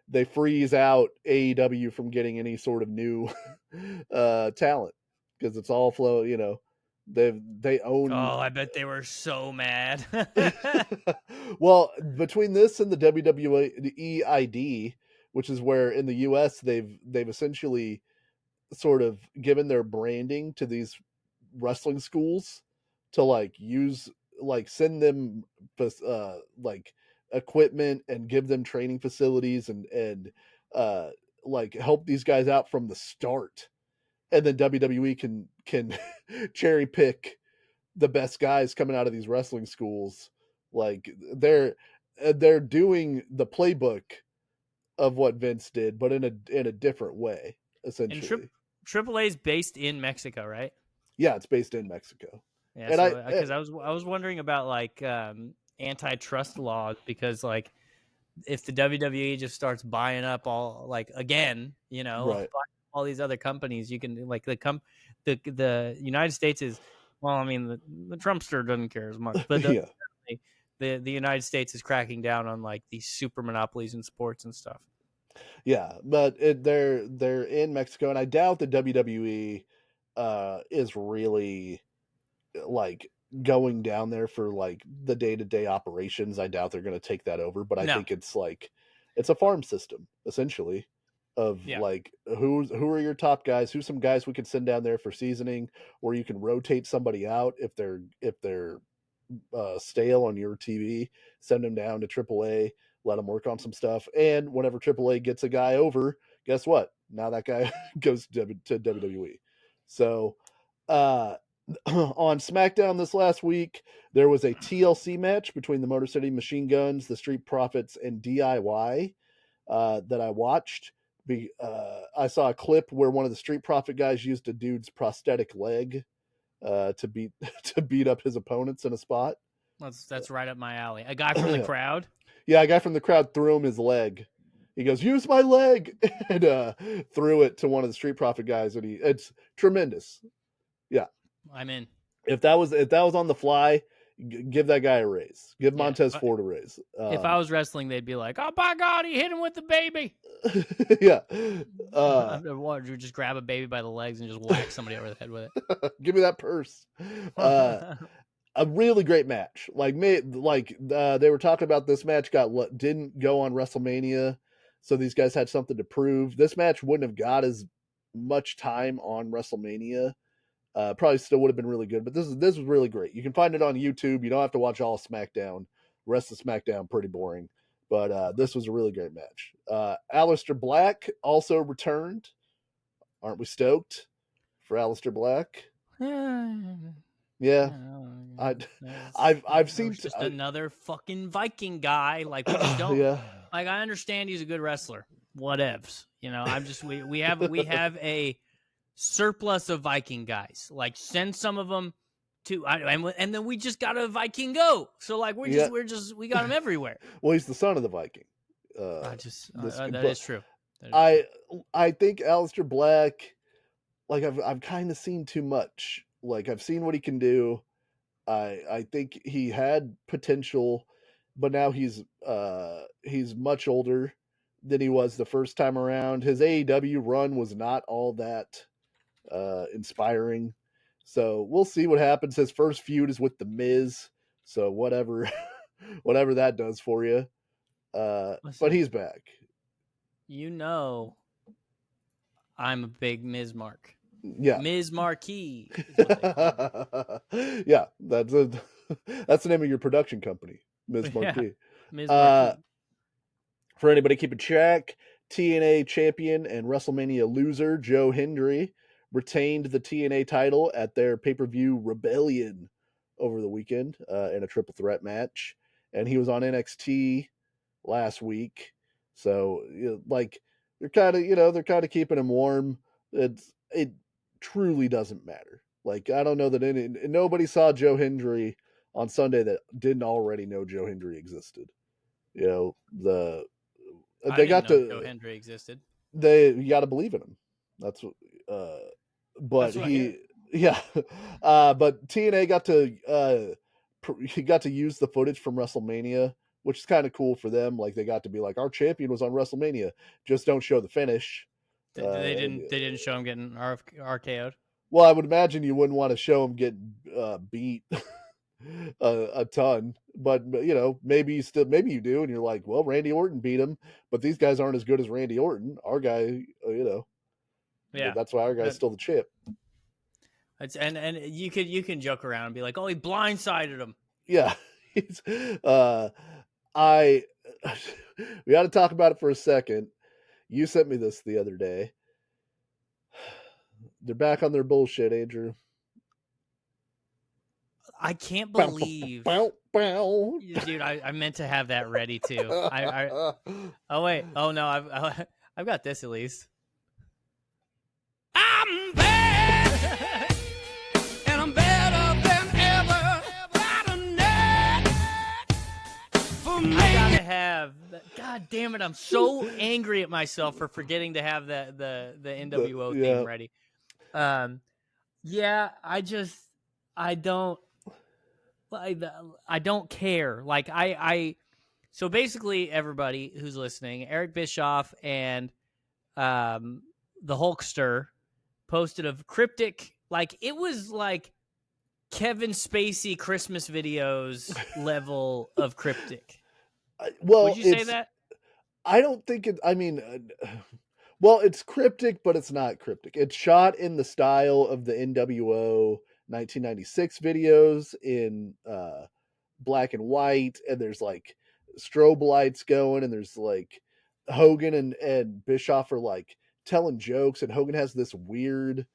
they freeze out AEW from getting any sort of new talent because it's all flow. They own. Oh, I bet they were so mad. Well, between this and the WWE ID, which is where in the US they've essentially sort of given their branding to these wrestling schools to send them like equipment and give them training facilities and uh help these guys out from the start, and then WWE can cherry pick the best guys coming out of these wrestling schools. Like they're doing the playbook of what Vince did, but in a different way, And essentially. AAA is based in Mexico, right? Yeah, it's based in Mexico. Yeah, And so because I was wondering about like antitrust laws because like if the WWE just starts buying up all like again, right. buying all these other companies, you can like the United States is well, I mean the Trumpster doesn't care as much, but Yeah. the United States is cracking down on like these super monopolies in sports and stuff. Yeah, but they're in Mexico, and I doubt the WWE is really like going down there for like the day-to-day operations. I doubt they're going to take that over, but I No, think it's a farm system essentially. of Yeah. like who are your top guys, who's some guys we could send down there for seasoning, or you can rotate somebody out if they're stale on your TV, send them down to AAA, let them work on some stuff, and whenever AAA gets a guy over, guess what? Now that guy goes to WWE. So uh, on SmackDown this last week, there was a TLC match between the Motor City Machine Guns, the Street Profits, and DIY that I watched. I saw a clip where one of the Street Profit guys used a dude's prosthetic leg to beat to beat up his opponents in a spot. That's right up my alley. A guy from the crowd. Yeah, a guy from the crowd threw him his leg. He goes, "Use my leg," and threw it to one of the Street Profit guys, and it's tremendous. Yeah, I'm in. if that was on the fly, give that guy a raise. Give Yeah. Montez Ford a raise. If I was wrestling, they'd be like, "Oh my God, he hit him with the baby." Yeah, You just grab a baby by the legs and just whack somebody over the head with give me that purse. it. A really great match. Like they were talking about this match didn't go on WrestleMania, so these guys had something to prove. This match wouldn't have got as much time on WrestleMania. Probably still would have been really good, but this was really great. You can find it on YouTube. You don't have to watch all of SmackDown. The rest of SmackDown pretty boring, but this was a really great match. Aleister Black also returned. Aren't we stoked for Aleister Black? Yeah. I've seen just another fucking Viking guy. Like, we just don't. Yeah. Like, I understand he's a good wrestler. Whatevs. You know, I'm just we have a surplus of Viking guys. Like, send some of them to, and then we just got a Viking go. So like we got them everywhere. Well, he's the son of the Viking. That is true. I think Aleister Black, like I've kind of seen too much. Like I've seen what he can do. I think he had potential, but now he's much older than he was the first time around. His AEW run was not all that inspiring. So we'll see what happens. His first feud is with The Miz. So whatever that does for you. But he's back. You know, I'm a big Miz Mark. Yeah. Miz Marquee. Yeah, that's the name of your production company, Miz Marquee. Yeah, Miz Marquee. For anybody keeping track, TNA champion and WrestleMania loser Joe Hendry retained the TNA title at their pay-per-view Rebellion over the weekend in a triple threat match, and he was on NXT last week. So like they're kind of keeping him warm. It truly doesn't matter. Like I don't know that nobody saw Joe Hendry on Sunday that didn't already know Joe Hendry existed. You know they got to Joe Hendry existed. You got to believe in him. That's what. But but TNA got to use the footage from WrestleMania, which is kind of cool for them. Like they got to be like, our champion was on WrestleMania. Just don't show the finish. They didn't show him getting RKO'd. Well, I would imagine you wouldn't want to show him get beat a ton, but maybe you do, and you're like, well, Randy Orton beat him, but these guys aren't as good as Randy Orton. Our guy, yeah, that's why our guy's still the champ. And you can joke around and be like, oh, he blindsided him. Yeah, we got to talk about it for a second. You sent me this the other day. They're back on their bullshit, Andrew. I can't believe, dude. I meant to have that ready too. Oh wait, oh no, I've got this at least. I'm bad, and I'm better than ever. Got a net for me. I gotta have. God damn it! I'm so angry at myself for forgetting to have the NWO theme ready. Yeah, I don't care. Like so basically everybody who's listening, Eric Bischoff and the Hulkster posted a cryptic, like it was like Kevin Spacey Christmas videos level of cryptic. Well, would you say that? I don't think it. I mean, Well, it's cryptic, but it's not cryptic. It's shot in the style of the NWO 1996 videos in black and white, and there's like strobe lights going, and there's like Hogan and Bischoff are like telling jokes, and Hogan has this weird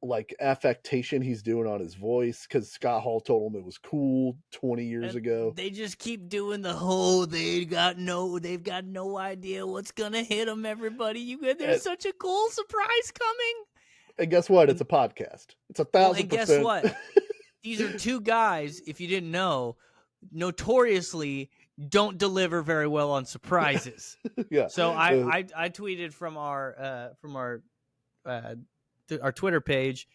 like affectation he's doing on his voice because Scott Hall told him it was cool 20 years And ago. they just keep doing the whole they've got no idea what's gonna hit them. Everybody, there's And, such a cool surprise coming. and guess what? It's And a podcast. It's and guess 1,000%. what? These are two guys, if you didn't know, notoriously don't deliver very well on surprises. Yeah. So I tweeted from our Twitter page.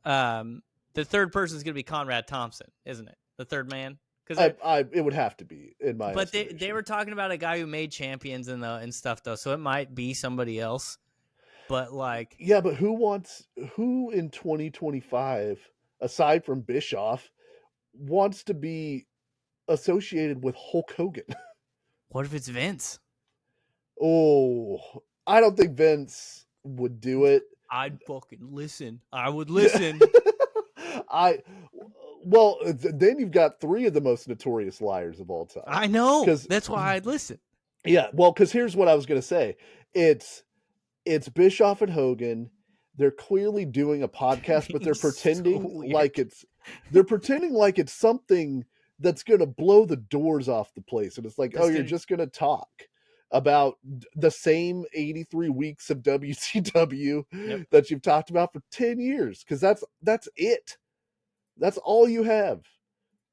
The third person is going to be Conrad Thompson, isn't it? The third man, because it would have to be in my. But they were talking about a guy who made champions and stuff though, so it might be somebody else. But like, yeah, but who in 2025 aside from Bischoff wants to be associated with Hulk Hogan? what if it's Vince? Oh, I don't think Vince would do it. I'd fucking listen. I would listen. Well, then you've got three of the most notorious liars of all time. I know. That's why I'd listen. Yeah, well, because here's what I was going to say. It's Bischoff and Hogan. They're clearly doing a podcast, but they're pretending like it's something that's going to blow the doors off the place. And it's like, you're just going to talk about the same 83 weeks of WCW that you've talked about for 10 years. Because that's it. That's all you have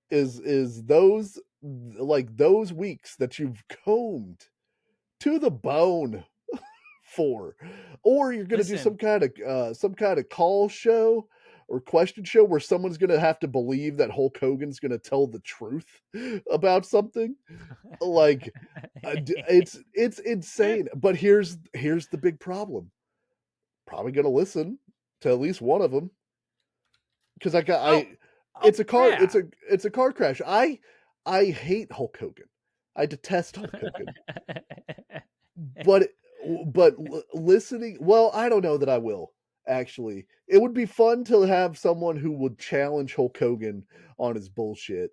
is those weeks that you've combed to the bone for, or you're going to do some kind of call show or question show where someone's going to have to believe that Hulk Hogan's going to tell the truth about something. Like it's insane. But here's the big problem. Probably going to listen to at least one of them because it's a car crash. I hate Hulk Hogan. I detest Hulk Hogan. but listening, well, I don't know that I will. Actually, it would be fun to have someone who would challenge Hulk Hogan on his bullshit.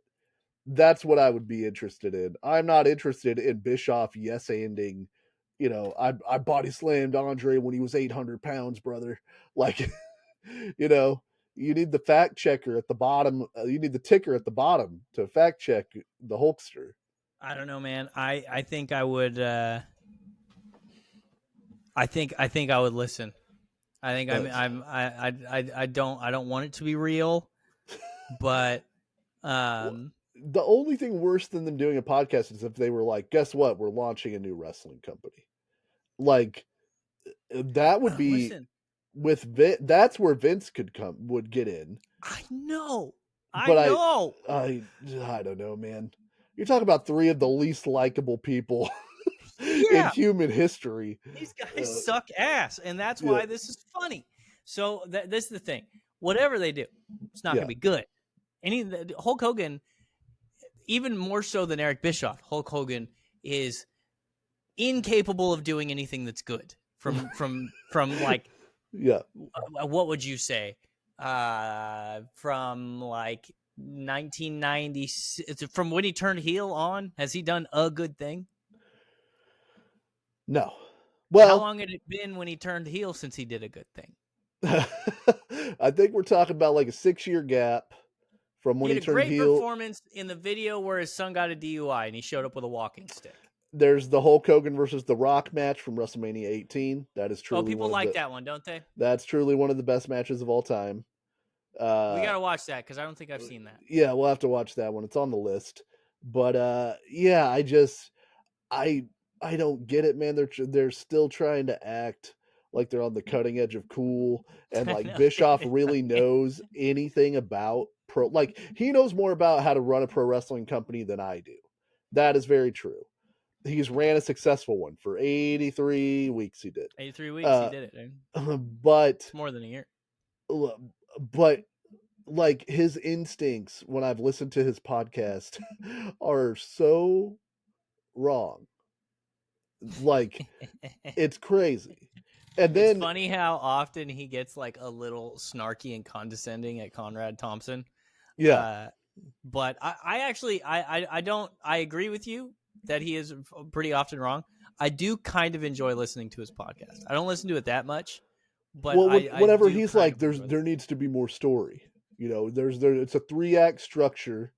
That's what I would be interested in. I'm not interested in Bischoff yes-anding. I body slammed Andre when he was 800 pounds, brother. Like, you need the fact checker at the bottom. You need the ticker at the bottom to fact check the Hulkster. I don't know, man. I think I would. I think I would listen. I think I don't want it to be real, but the only thing worse than them doing a podcast is if they were like, guess what? We're launching a new wrestling company. Like that would be with Vince. That's where Vince would get in. I know. I don't know, man. You're talking about three of the least likable people in human history. These guys suck ass, and that's why this is funny. So this is the thing. Whatever they do, it's not going to be good. Hulk Hogan, even more so than Eric Bischoff, Hulk Hogan is incapable of doing anything that's good. From like, what would you say? From like 1990, from when he turned heel on, has he done a good thing? No. Well, how long had it been when he turned heel since he did a good thing? I think we're talking about like a 6-year gap from when he turned heel. He had a great performance in the video where his son got a DUI and he showed up with a walking stick. There's the Hulk Hogan versus The Rock match from WrestleMania 18. That is truly people like that one, don't they? That's truly one of the best matches of all time. We got to watch that because I don't think I've seen that. Yeah, we'll have to watch that one. It's on the list. But I don't get it, man. They're still trying to act like they're on the cutting edge of cool, and like Bischoff really knows anything about like he knows more about how to run a pro wrestling company than I do. That is very true. He's ran a successful one for 83 weeks. He did 83 weeks. He did it, dude. But it's more than a year. But like his instincts when I've listened to his podcast are so wrong. Like it's crazy. And It's then, funny how often he gets like a little snarky and condescending at Conrad Thompson. yeah. But I actually I don't I agree with you that he is pretty often wrong. I do kind of enjoy listening to his podcast. I don't listen to it that much, but Well, I whenever do he's kind like, of enjoy there listening. needs to be more story. It's a 3-act structure,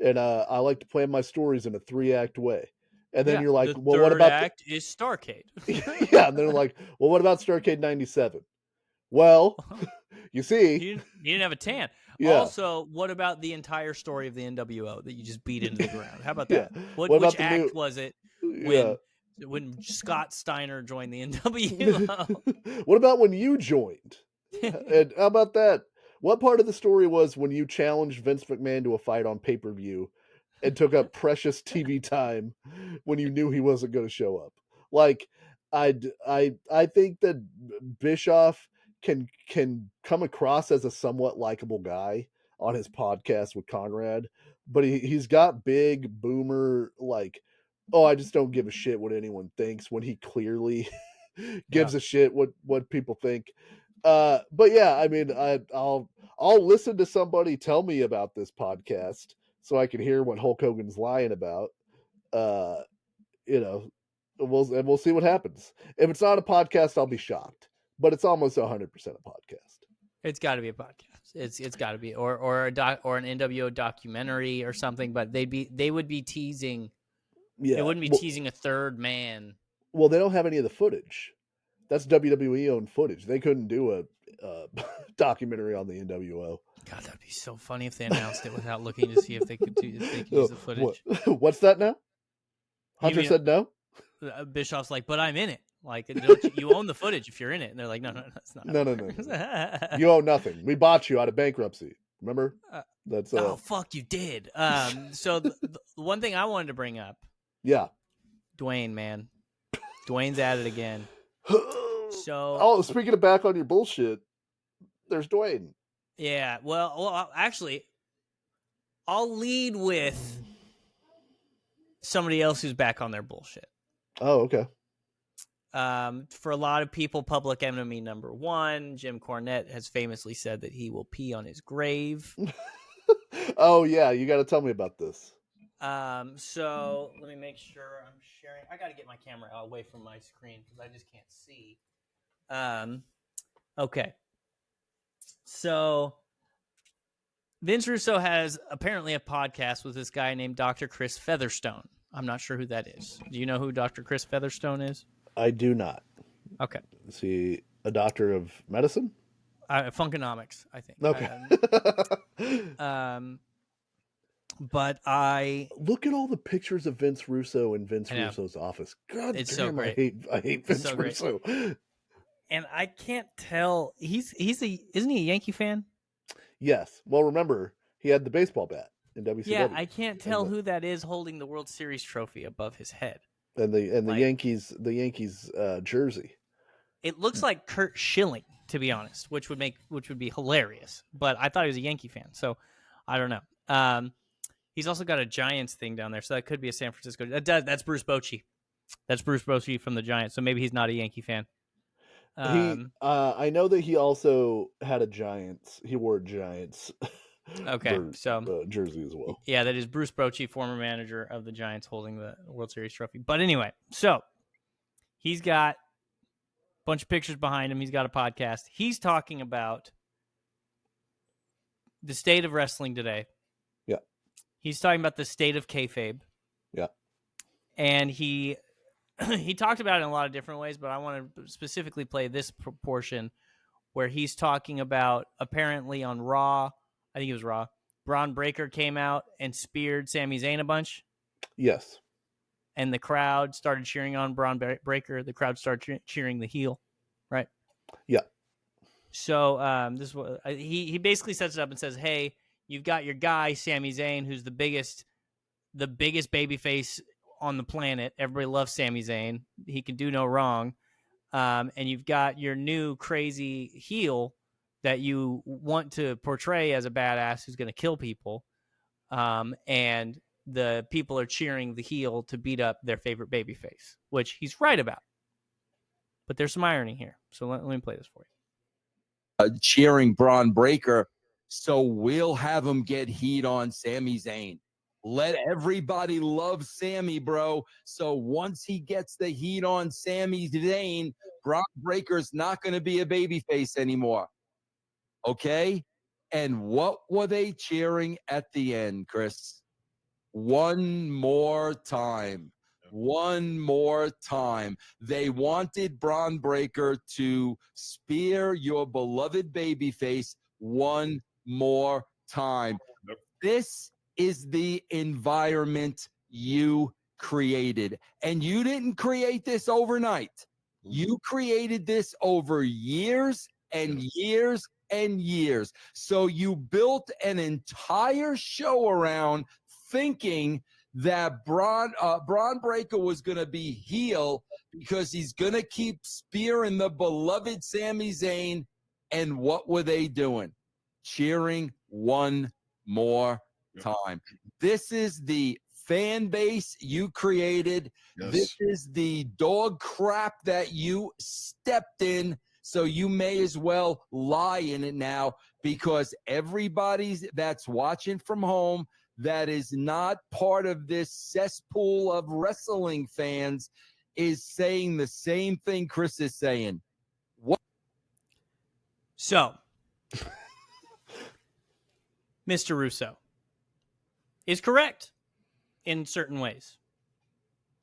and I like to plan my stories in a 3-act way. And then Yeah, you're like, the well, what third about the act is Starcade. yeah? And they're like, well, what about Starcade '97? Well, you see, He didn't have a tan. yeah, Also, what about the entire story of the NWO that you just beat into the ground? How about yeah. that? What Which about the act new? was it Yeah. when Scott Steiner joined the NWO? What about when you joined? And how about that? What part of the story was when you challenged Vince McMahon to a fight on pay-per-view and took up precious TV time when you knew he wasn't going to show up? Like, I think that Bischoff can come across as a somewhat likable guy on his podcast with Conrad, but he's got big boomer like, oh, I just don't give a shit what anyone thinks when he clearly Yeah. gives a shit what people think. But yeah, I mean, I'll listen to somebody tell me about this podcast so I can hear what Hulk Hogan's lying about. Uh, you know, we'll see what happens. If it's not a podcast, I'll be shocked. But it's almost 100% a podcast. It's got to be a podcast. It's got to be or a doc or an NWO documentary or something. But they would be teasing. They Yeah. wouldn't be teasing a third man. Well, they don't have any of the footage. That's WWE owned footage. They couldn't do a documentary on the NWO. God, that'd be so funny if they announced it without looking to see if they could use the footage. What's that now? You Hunter mean said no. Bischoff's like, but I'm in it. Like, don't you own the footage if you're in it? And they're like, no, that's not how No, it no, no, works. no. You owe nothing. We bought you out of bankruptcy. Remember? That's Oh fuck, you did. So the one thing I wanted to bring up, yeah. Dwayne, man, Dwayne's at it again. So, oh, speaking of back on your bullshit, there's Dwayne. yeah, well, actually, I'll lead with somebody else who's back on their bullshit. Oh, okay. For a lot of people, public enemy number one, Jim Cornette has famously said that he will pee on his grave. Oh yeah, you got to tell me about this. So let me make sure I'm sharing. I got to get my camera away from my screen because I just can't see. Okay. So Vince Russo has apparently a podcast with this guy named Dr. Chris Featherstone. I'm not sure who that is. Do you know who Dr. Chris Featherstone is? I do not. Okay. Is he a doctor of medicine? Funkonomics, I think. Okay. But I look at all the pictures of Vince Russo in Vince I know. Russo's office. God It's damn, so great. I hate Vince so great. Russo. And I can't tell. Isn't he a Yankee fan? Yes. Well, remember he had the baseball bat in WCW. Yeah, I can't tell who that is holding the World Series trophy above his head. And the Like, Yankees jersey. It looks like Kurt Schilling, to be honest, which would be hilarious. But I thought he was a Yankee fan, so I don't know. He's also got a Giants thing down there, so that could be a San Francisco. That's Bruce Bochy. That's Bruce Bochy from the Giants, so maybe he's not a Yankee fan. I know that he also had a Giants. He wore a Giants. Okay, jersey as well. Yeah, that is Bruce Bochy, former manager of the Giants, holding the World Series trophy. But anyway, so he's got a bunch of pictures behind him. He's got a podcast. He's talking about the state of wrestling today. Yeah. He's talking about the state of kayfabe. Yeah. And he talked about it in a lot of different ways, but I want to specifically play this portion where he's talking about apparently on Raw, I think it was Raw, Braun Breaker came out and speared Sami Zayn a bunch. Yes. And the crowd started cheering on Braun Breaker. The crowd started cheering the heel, right? Yeah. So this was he basically sets it up and says, "Hey, you've got your guy Sami Zayn, who's the biggest babyface on the planet. Everybody loves Sami Zayn. He can do no wrong. And you've got your new crazy heel that you want to portray as a badass who's going to kill people. And the people are cheering the heel to beat up their favorite babyface, which he's right about. But there's some irony here. So let me play this for you. Cheering Braun Breaker, so we'll have him get heat on Sami Zayn. Let everybody love Sammy, bro. So once he gets the heat on Sami Zayn, Braun Breaker's not going to be a babyface anymore. Okay? And what were they cheering at the end, Chris? One more time. One more time. They wanted Braun Breaker to spear your beloved babyface one more time. Yep. This is the environment you created. And you didn't create this overnight. You created this over years and years and years. So you built an entire show around thinking that Braun Breaker was going to be heel because he's going to keep spearing the beloved Sami Zayn. And what were they doing? Cheering one more time. This is the fan base you created. Yes. This is the dog crap that you stepped in. So you may as well lie in it now, because everybody that's watching from home that is not part of this cesspool of wrestling fans is saying the same thing Chris is saying. What? So, Mr. Russo is correct in certain ways.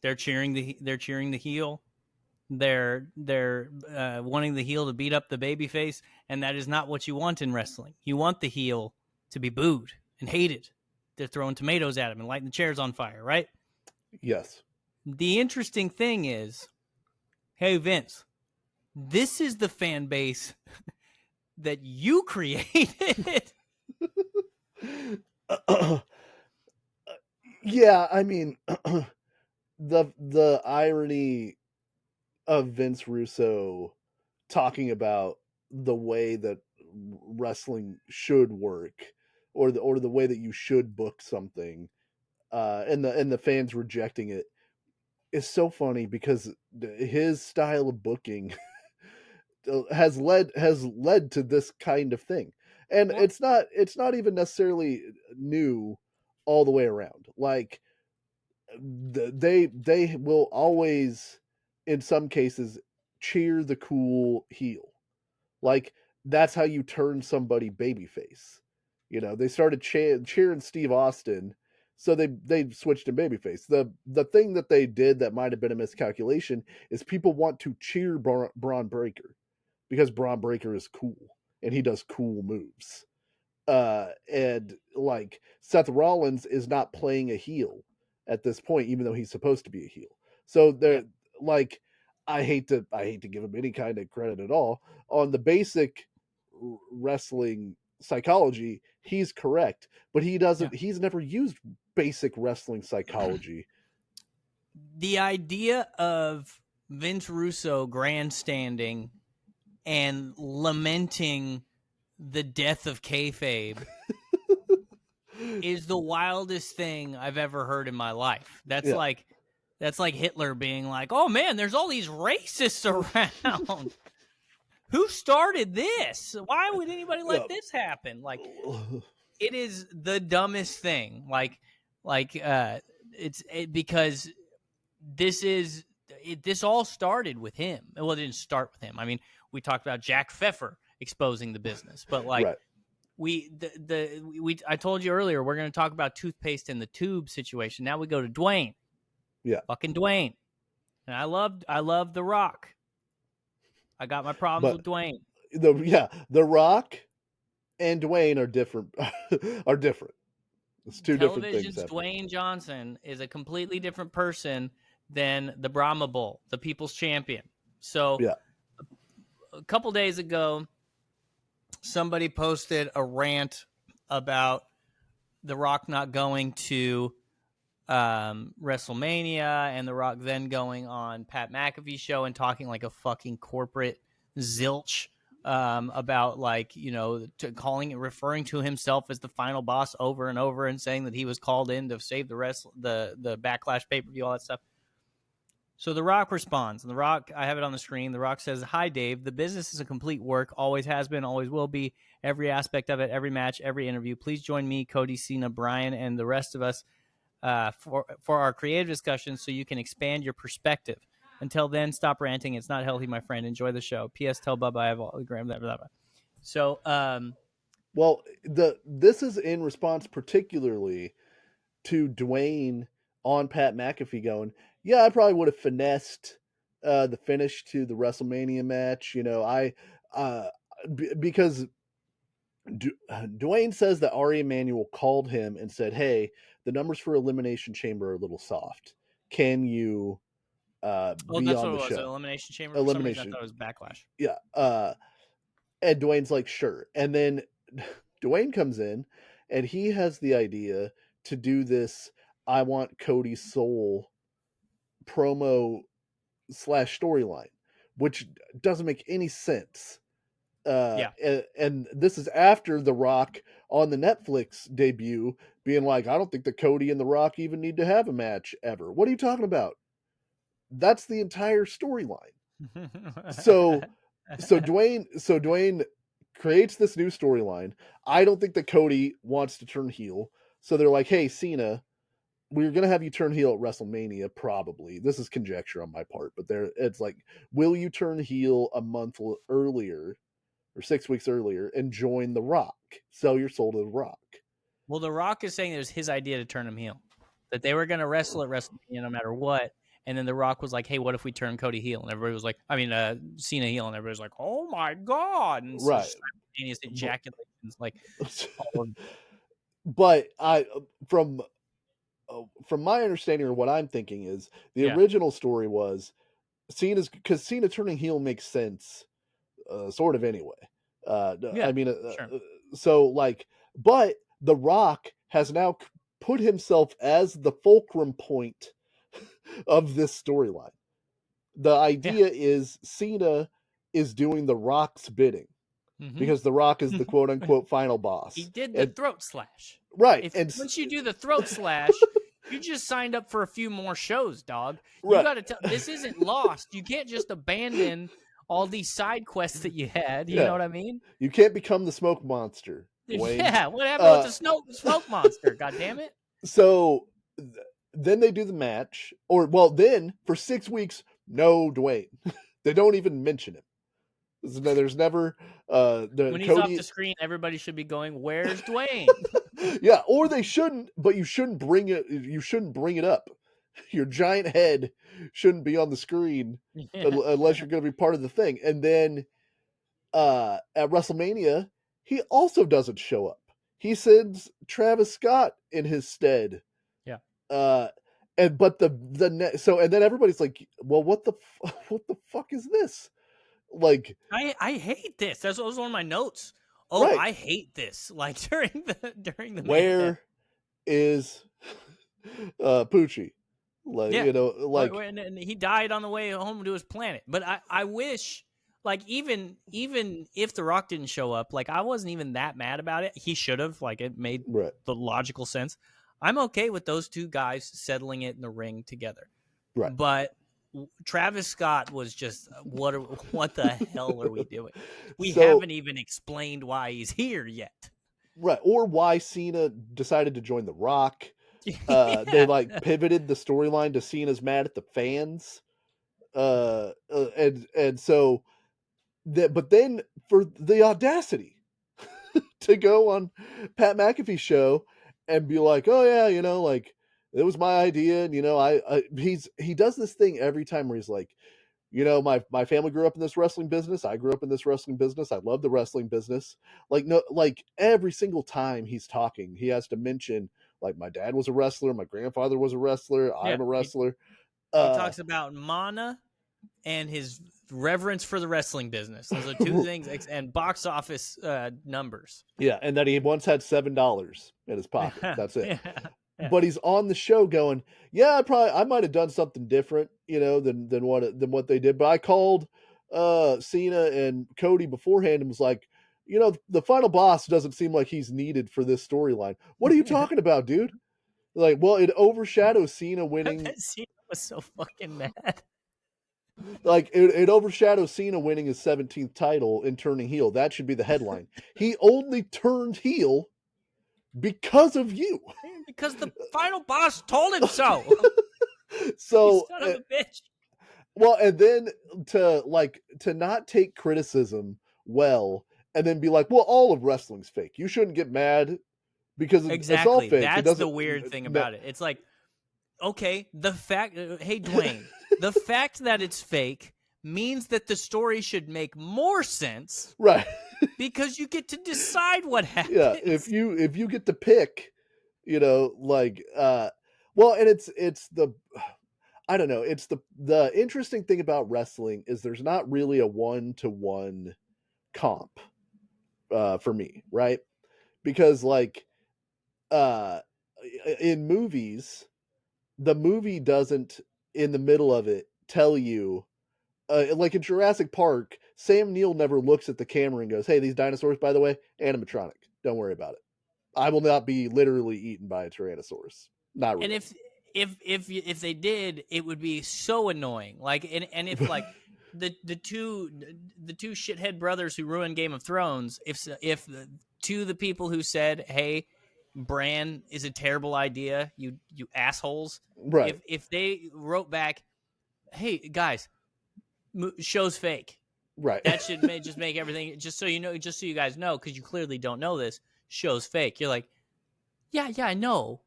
They're cheering the heel. They're wanting the heel to beat up the babyface, and that is not what you want in wrestling. You want the heel to be booed and hated. They're throwing tomatoes at him and lighting the chairs on fire, right? Yes. The interesting thing is, hey, Vince, this is the fan base that you created. Yeah, I mean, the irony of Vince Russo talking about the way that wrestling should work, or the way that you should book something, and the fans rejecting it, is so funny, because his style of booking has led to this kind of thing. And Well- it's not even necessarily new all the way around. Like, they will always, in some cases, cheer the cool heel. Like, that's how you turn somebody babyface. You know, they started cheering Steve Austin, so they switched to babyface. The thing that they did that might have been a miscalculation is people want to cheer Braun Breaker because Braun Breaker is cool and he does cool moves. And like, Seth Rollins is not playing a heel at this point, even though he's supposed to be a heel. So they're like, I hate to give him any kind of credit at all on the basic wrestling psychology. He's correct, but he doesn't. He's never used basic wrestling psychology. The idea of Vince Russo grandstanding and lamenting the death of kayfabe is the wildest thing I've ever heard in my life. That's like Hitler being like, "Oh man, there's all these racists around. Who started this? Why would anybody let this happen?" Like, it is the dumbest thing. Because this all started with him. Well, it didn't start with him. I mean, we talked about Jack Pfeffer exposing the business, but like, I told you earlier, we're going to talk about toothpaste in the tube situation. Now we go to Dwayne. Yeah. Fucking Dwayne. And I love The Rock. I got my problems with Dwayne. The Rock and Dwayne are different. Are different. It's two different things. Television's Dwayne Johnson is a completely different person than the Brahma Bull, the People's Champion. So a couple days ago, somebody posted a rant about The Rock not going to WrestleMania, and The Rock then going on Pat McAfee's show and talking like a fucking corporate zilch about, like, you know, referring to himself as the final boss over and over, and saying that he was called in to save the Backlash pay-per-view, all that stuff. So The Rock responds. And The Rock, I have it on the screen. The Rock says, "Hi, Dave. The business is a complete work. Always has been, always will be. Every aspect of it, every match, every interview. Please join me, Cody, Cena, Brian, and the rest of us for our creative discussions so you can expand your perspective. Until then, stop ranting. It's not healthy, my friend. Enjoy the show. P.S. Tell Bubba I have all the gram, blah, blah, blah." So, Well, this is in response particularly to Dwayne on Pat McAfee going, yeah, I probably would have finessed the finish to the WrestleMania match. Because Dwayne says that Ari Emanuel called him and said, hey, the numbers for Elimination Chamber are a little soft. Can you be that's on what the it was. show? Elimination Chamber. For some reason, I thought it was Backlash. Yeah. And Dwayne's like, sure. And then Dwayne comes in and he has the idea to do this I Want Cody's Soul promo / storyline, which doesn't make any sense. And this is after The Rock on the Netflix debut being like, I don't think that Cody and The Rock even need to have a match ever. What are you talking about? That's the entire storyline. So Dwayne creates this new storyline. I don't think that Cody wants to turn heel. So they're like, hey, Cena, we're going to have you turn heel at WrestleMania, probably. This is conjecture on my part, but it's like, will you turn heel a month earlier or 6 weeks earlier and join The Rock? Sell your soul to The Rock. Well, The Rock is saying it was his idea to turn him heel, that they were going to wrestle at WrestleMania no matter what. And then The Rock was like, hey, what if we turn Cody heel? And everybody was like, Cena heel. And everybody's like, oh my God. And right. So simultaneous ejaculations, like, but from my understanding or what I'm thinking is the original story was because Cena turning heel makes sense, sort of anyway. Sure. So like, but The Rock has now put himself as the fulcrum point of this storyline. The idea is Cena is doing The Rock's bidding because The Rock is the quote unquote final boss. He did the throat slash. Right. Once you do the throat slash, you just signed up for a few more shows, dog. You got to tell, this isn't Lost. You can't just abandon all these side quests that you had. You know what I mean? You can't become the smoke monster, Dwayne. Yeah, what happened with the smoke monster? God damn it. So then they do the match, then for 6 weeks, no Dwayne. They don't even mention him. There's never when he's off the screen, everybody should be going, "Where's Dwayne?" Yeah, or they shouldn't, but you shouldn't bring it. You shouldn't bring it up. Your giant head shouldn't be on the screen unless you're going to be part of the thing. And then at WrestleMania, he also doesn't show up. He sends Travis Scott in his stead. Yeah. And then everybody's like, well, what the fuck is this? Like, I hate this. That was one of my notes. Right. I hate this. Like during the where is Poochie? Like, and he died on the way home to his planet. But I wish, like, even if The Rock didn't show up, like, I wasn't even that mad about it. He should have. Like, it made the logical sense. I'm okay with those two guys settling it in the ring together. Right. But Travis Scott was just, what the hell are we doing? We haven't even explained why he's here yet. Right. Or why Cena decided to join The Rock. They like pivoted the storyline to Cena's mad at the fans. And so that, but then for the audacity to go on Pat McAfee's show and be like, oh yeah, like, it was my idea. And, he does this thing every time where he's like, my family grew up in this wrestling business. I grew up in this wrestling business. I love the wrestling business. Like every single time he's talking, he has to mention, like, my dad was a wrestler. My grandfather was a wrestler. I'm a wrestler. He talks about mana and his reverence for the wrestling business. Those are two things, and box office numbers. Yeah. And that he once had $7 in his pocket. That's it. But he's on the show going, yeah, I might have done something different, than what they did. But I called Cena and Cody beforehand and was like, the final boss doesn't seem like he's needed for this storyline. What are you talking about, dude? Like, well, it overshadows Cena winning. Cena was so fucking mad. Like it overshadows Cena winning his 17th title and turning heel. That should be the headline. He only turned heel because of you. Because the final boss told him so. You So son of a bitch. well, and then to not take criticism well, and then be like, well, all of wrestling's fake. You shouldn't get mad because it's all Exactly. fake. It That's the doesn't. weird thing No, about it. It's like, okay, the fact, hey, Dwayne, the fact that it's fake means that the story should make more sense right. because you get to decide what happens. Yeah. If you get to pick, like well, and it's the I don't know. It's the interesting thing about wrestling is there's not really a 1-to-1 comp for me, right? Because like uh in movies, the movie doesn't in the middle of it tell you like in Jurassic Park, Sam Neill never looks at the camera and goes, "Hey, these dinosaurs, by the way, animatronic. Don't worry about it. I will not be literally eaten by a Tyrannosaurus. Not And real." if they did, it would be so annoying. Like, and if like the two shithead brothers who ruined Game of Thrones, if to the people who said, "Hey, Bran is a terrible idea, you assholes," Right, if they wrote back, "Hey guys, show's fake," right. that should just make everything, just so you know, just so you guys know, because you clearly don't know this, show's fake. You're like, yeah, I know,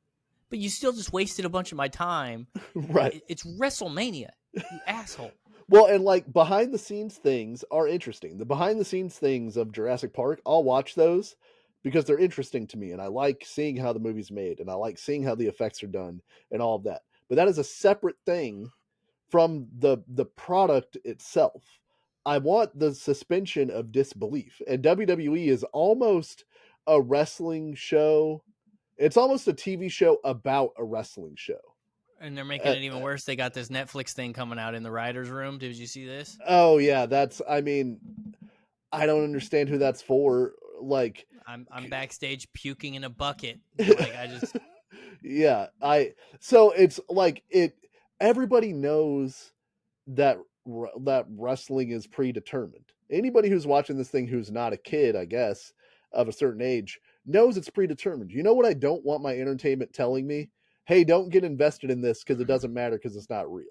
but you still just wasted a bunch of my time. Right. It's WrestleMania, you asshole. Well, and like behind the scenes things are interesting. The behind the scenes things of Jurassic Park, I'll watch those because they're interesting to me and I like seeing how the movie's made and I like seeing how the effects are done and all of that. But that is a separate thing from the product itself. I want the suspension of disbelief. And WWE is almost a wrestling show. It's almost a TV show about a wrestling show. And they're making it even worse. They got this Netflix thing coming out in the writers' room. Did you see this? Oh yeah, I mean, I don't understand who that's for. Like, I'm backstage puking in a bucket. Like, I just yeah, so it's like everybody knows that that wrestling is predetermined. Anybody who's watching this thing who's not a kid, I guess, of a certain age, knows it's predetermined. You know what I don't want my entertainment telling me? Hey, don't get invested in this because it doesn't matter because it's not real.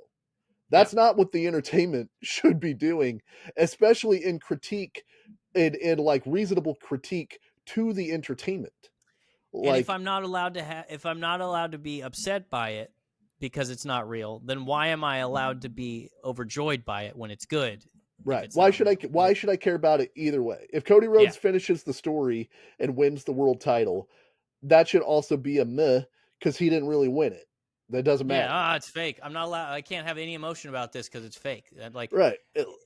That's not what the entertainment should be doing, especially in critique, in like reasonable critique to the entertainment. And if Like, I'm not allowed to if I'm not allowed to be upset by it because it's not real, then why am I allowed to be overjoyed by it when it's good? right? Why should I care about it either way? If Cody Rhodes finishes the story and wins the world title, that should also be a meh because he didn't really win it. That doesn't matter. Yeah, it's fake. I'm not allowed. I can't have any emotion about this because it's fake. Like, right?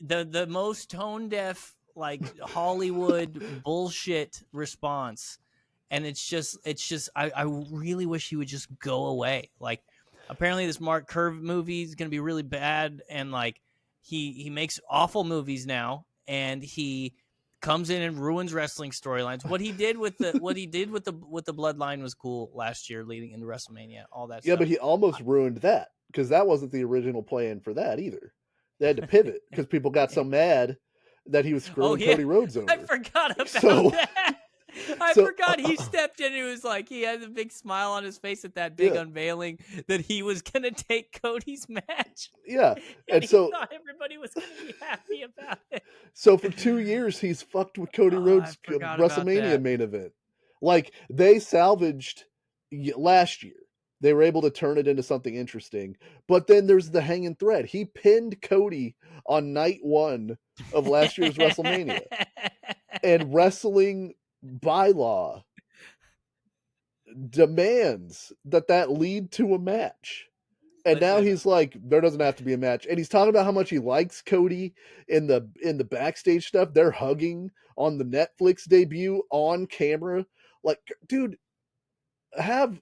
The most tone deaf, like Hollywood bullshit response, and it's just I really wish he would just go away. Like, apparently this Mark Curve movie is gonna be really bad, and like he makes awful movies now, and he comes in and ruins wrestling storylines. What he did with the bloodline was cool last year, leading into WrestleMania, all that Yeah, stuff. but he almost ruined that because that wasn't the original plan for that either. They had to pivot because people got so mad that he was screwing Cody Rhodes over. I forgot about that. I forgot he stepped in and he was like, he had a big smile on his face at that big unveiling that he was going to take Cody's match. Yeah. And so thought everybody was going to be happy about it. So for 2 years, he's fucked with Cody Rhodes' WrestleMania main event. Like, they salvaged last year. They were able to turn it into something interesting. But then there's the hanging thread. He pinned Cody on night 1 of last year's WrestleMania. And wrestling bylaw demands that lead to a match. And now he's like, there doesn't have to be a match. And he's talking about how much he likes Cody in the backstage stuff. They're hugging on the Netflix debut on camera. Like, dude, have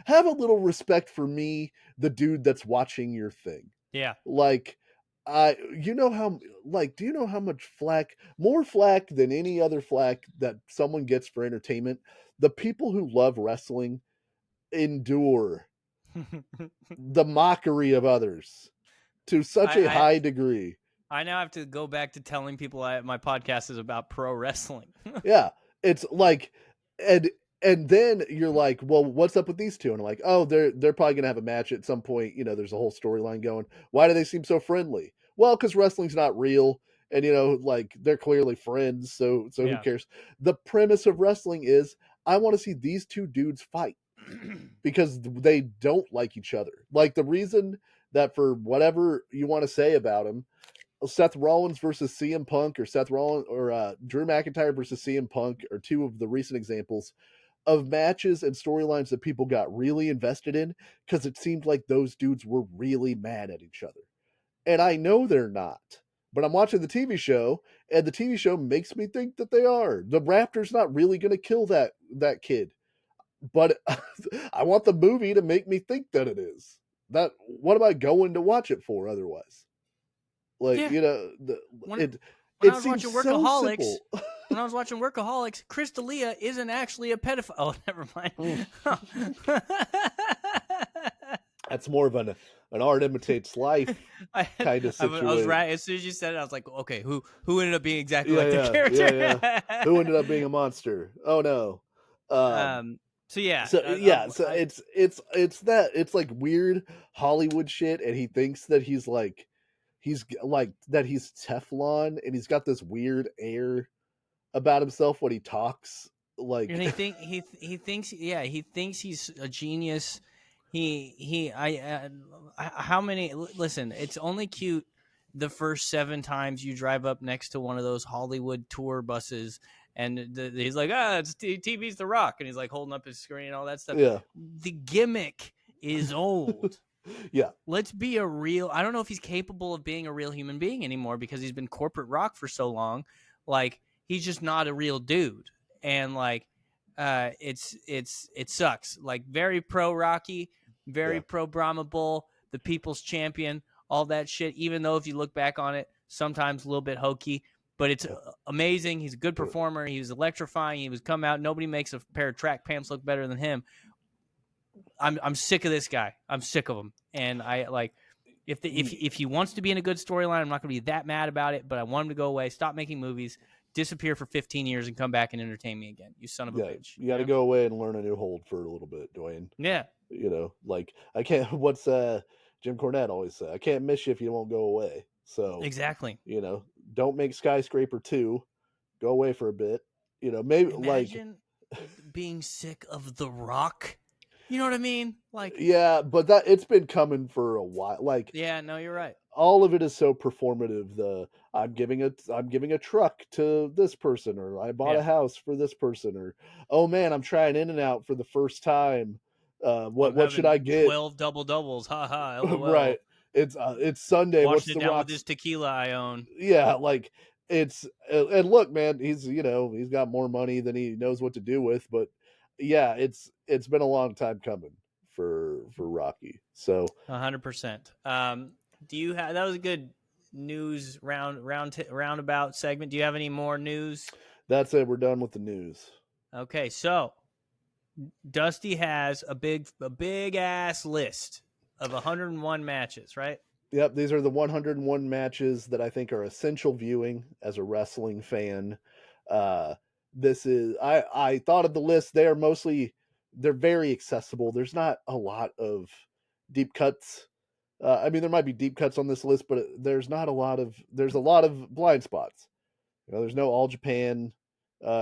a little respect for me, the dude that's watching your thing. Yeah. Like, do you know how much flack, more flack than any other flack that someone gets for entertainment? The people who love wrestling endure the mockery of others to such a I- high degree. I now have to go back to telling people my podcast is about pro wrestling. Yeah, it's like, and then you're like, well, what's up with these two? And I'm like, oh, they're probably gonna have a match at some point. You know, there's a whole storyline going. Why do they seem so friendly? Well, because wrestling's not real, and you know, like they're clearly friends. So who Yeah. cares? The premise of wrestling is I want to see these two dudes fight because they don't like each other. Like the reason that for whatever you want to say about him, Seth Rollins versus CM Punk or Seth Rollins or Drew McIntyre versus CM Punk are two of the recent examples of matches and storylines that people got really invested in because it seemed like those dudes were really mad at each other. And I know they're not. But I'm watching the TV show, and the TV show makes me think that they are. The Raptor's not really going to kill that kid, but I want the movie to make me think that it is. That what am I going to watch it for otherwise? Like Yeah. you know, When it I it was seems watching so Workaholics, simple. when I was watching Workaholics, Chris D'Elia isn't actually a pedophile. Oh, never mind. That's more of an art imitates life kind of I was situation. right as soon as you said it. I was like, okay, who ended up being exactly Yeah, like the yeah, character? yeah. Who ended up being a monster? Oh no. So yeah, So it's that it's like weird Hollywood shit, and he thinks that he's like that he's Teflon, and he's got this weird air about himself when he talks. Like and he thinks he thinks he's a genius. How many? Listen, it's only cute the first 7 times you drive up next to one of those Hollywood tour buses, and he's like, it's TV's The Rock, and he's like holding up his screen and all that stuff. yeah, The gimmick is old. yeah, Let's be a real. I don't know if he's capable of being a real human being anymore because he's been corporate rock for so long. Like he's just not a real dude, and like it sucks. Like very pro Rocky, very Yeah. pro Brahma Bull, the people's champion, all that shit. Even though if you look back on it, sometimes a little bit hokey, but it's amazing. He's a good performer. He was electrifying. He was come out. Nobody makes a pair of track pants look better than him. I'm sick of this guy. I'm sick of him. And I like if he wants to be in a good storyline, I'm not going to be that mad about it. But I want him to go away, stop making movies, disappear for 15 years, and come back and entertain me again. You son of a bitch. You got to go away and learn a new hold for a little bit, Dwayne. Yeah. You know, like I can't. What's Jim Cornette always say? I can't miss you if you won't go away. So exactly. You know, don't make Skyscraper 2. Go away for a bit. You know, maybe imagine being sick of The Rock. You know what I mean? Like, yeah, but that it's been coming for a while. Like, yeah, no, you're right. All of it is so performative. I'm giving a truck to this person, or I bought a house for this person, or oh man, I'm trying In-N-Out for the first time. What should I get? 12 double doubles. Ha ha. LOL. Right. It's Sunday. Washing What's it the down Rock's... with this tequila I own. Yeah, like it's and look, man, he's got more money than he knows what to do with, but yeah, it's been a long time coming for Rocky. So 100%. Do you have that was a good news roundabout segment. Do you have any more news? That's it. We're done with the news. Okay, so Dusty has a big ass list of 101 matches, right? Yep, these are the 101 matches that I think are essential viewing as a wrestling fan. This is I thought of the list. They're very accessible. There's not a lot of deep cuts. I mean, there might be deep cuts on this list, but there's a lot of blind spots. You know, there's no All Japan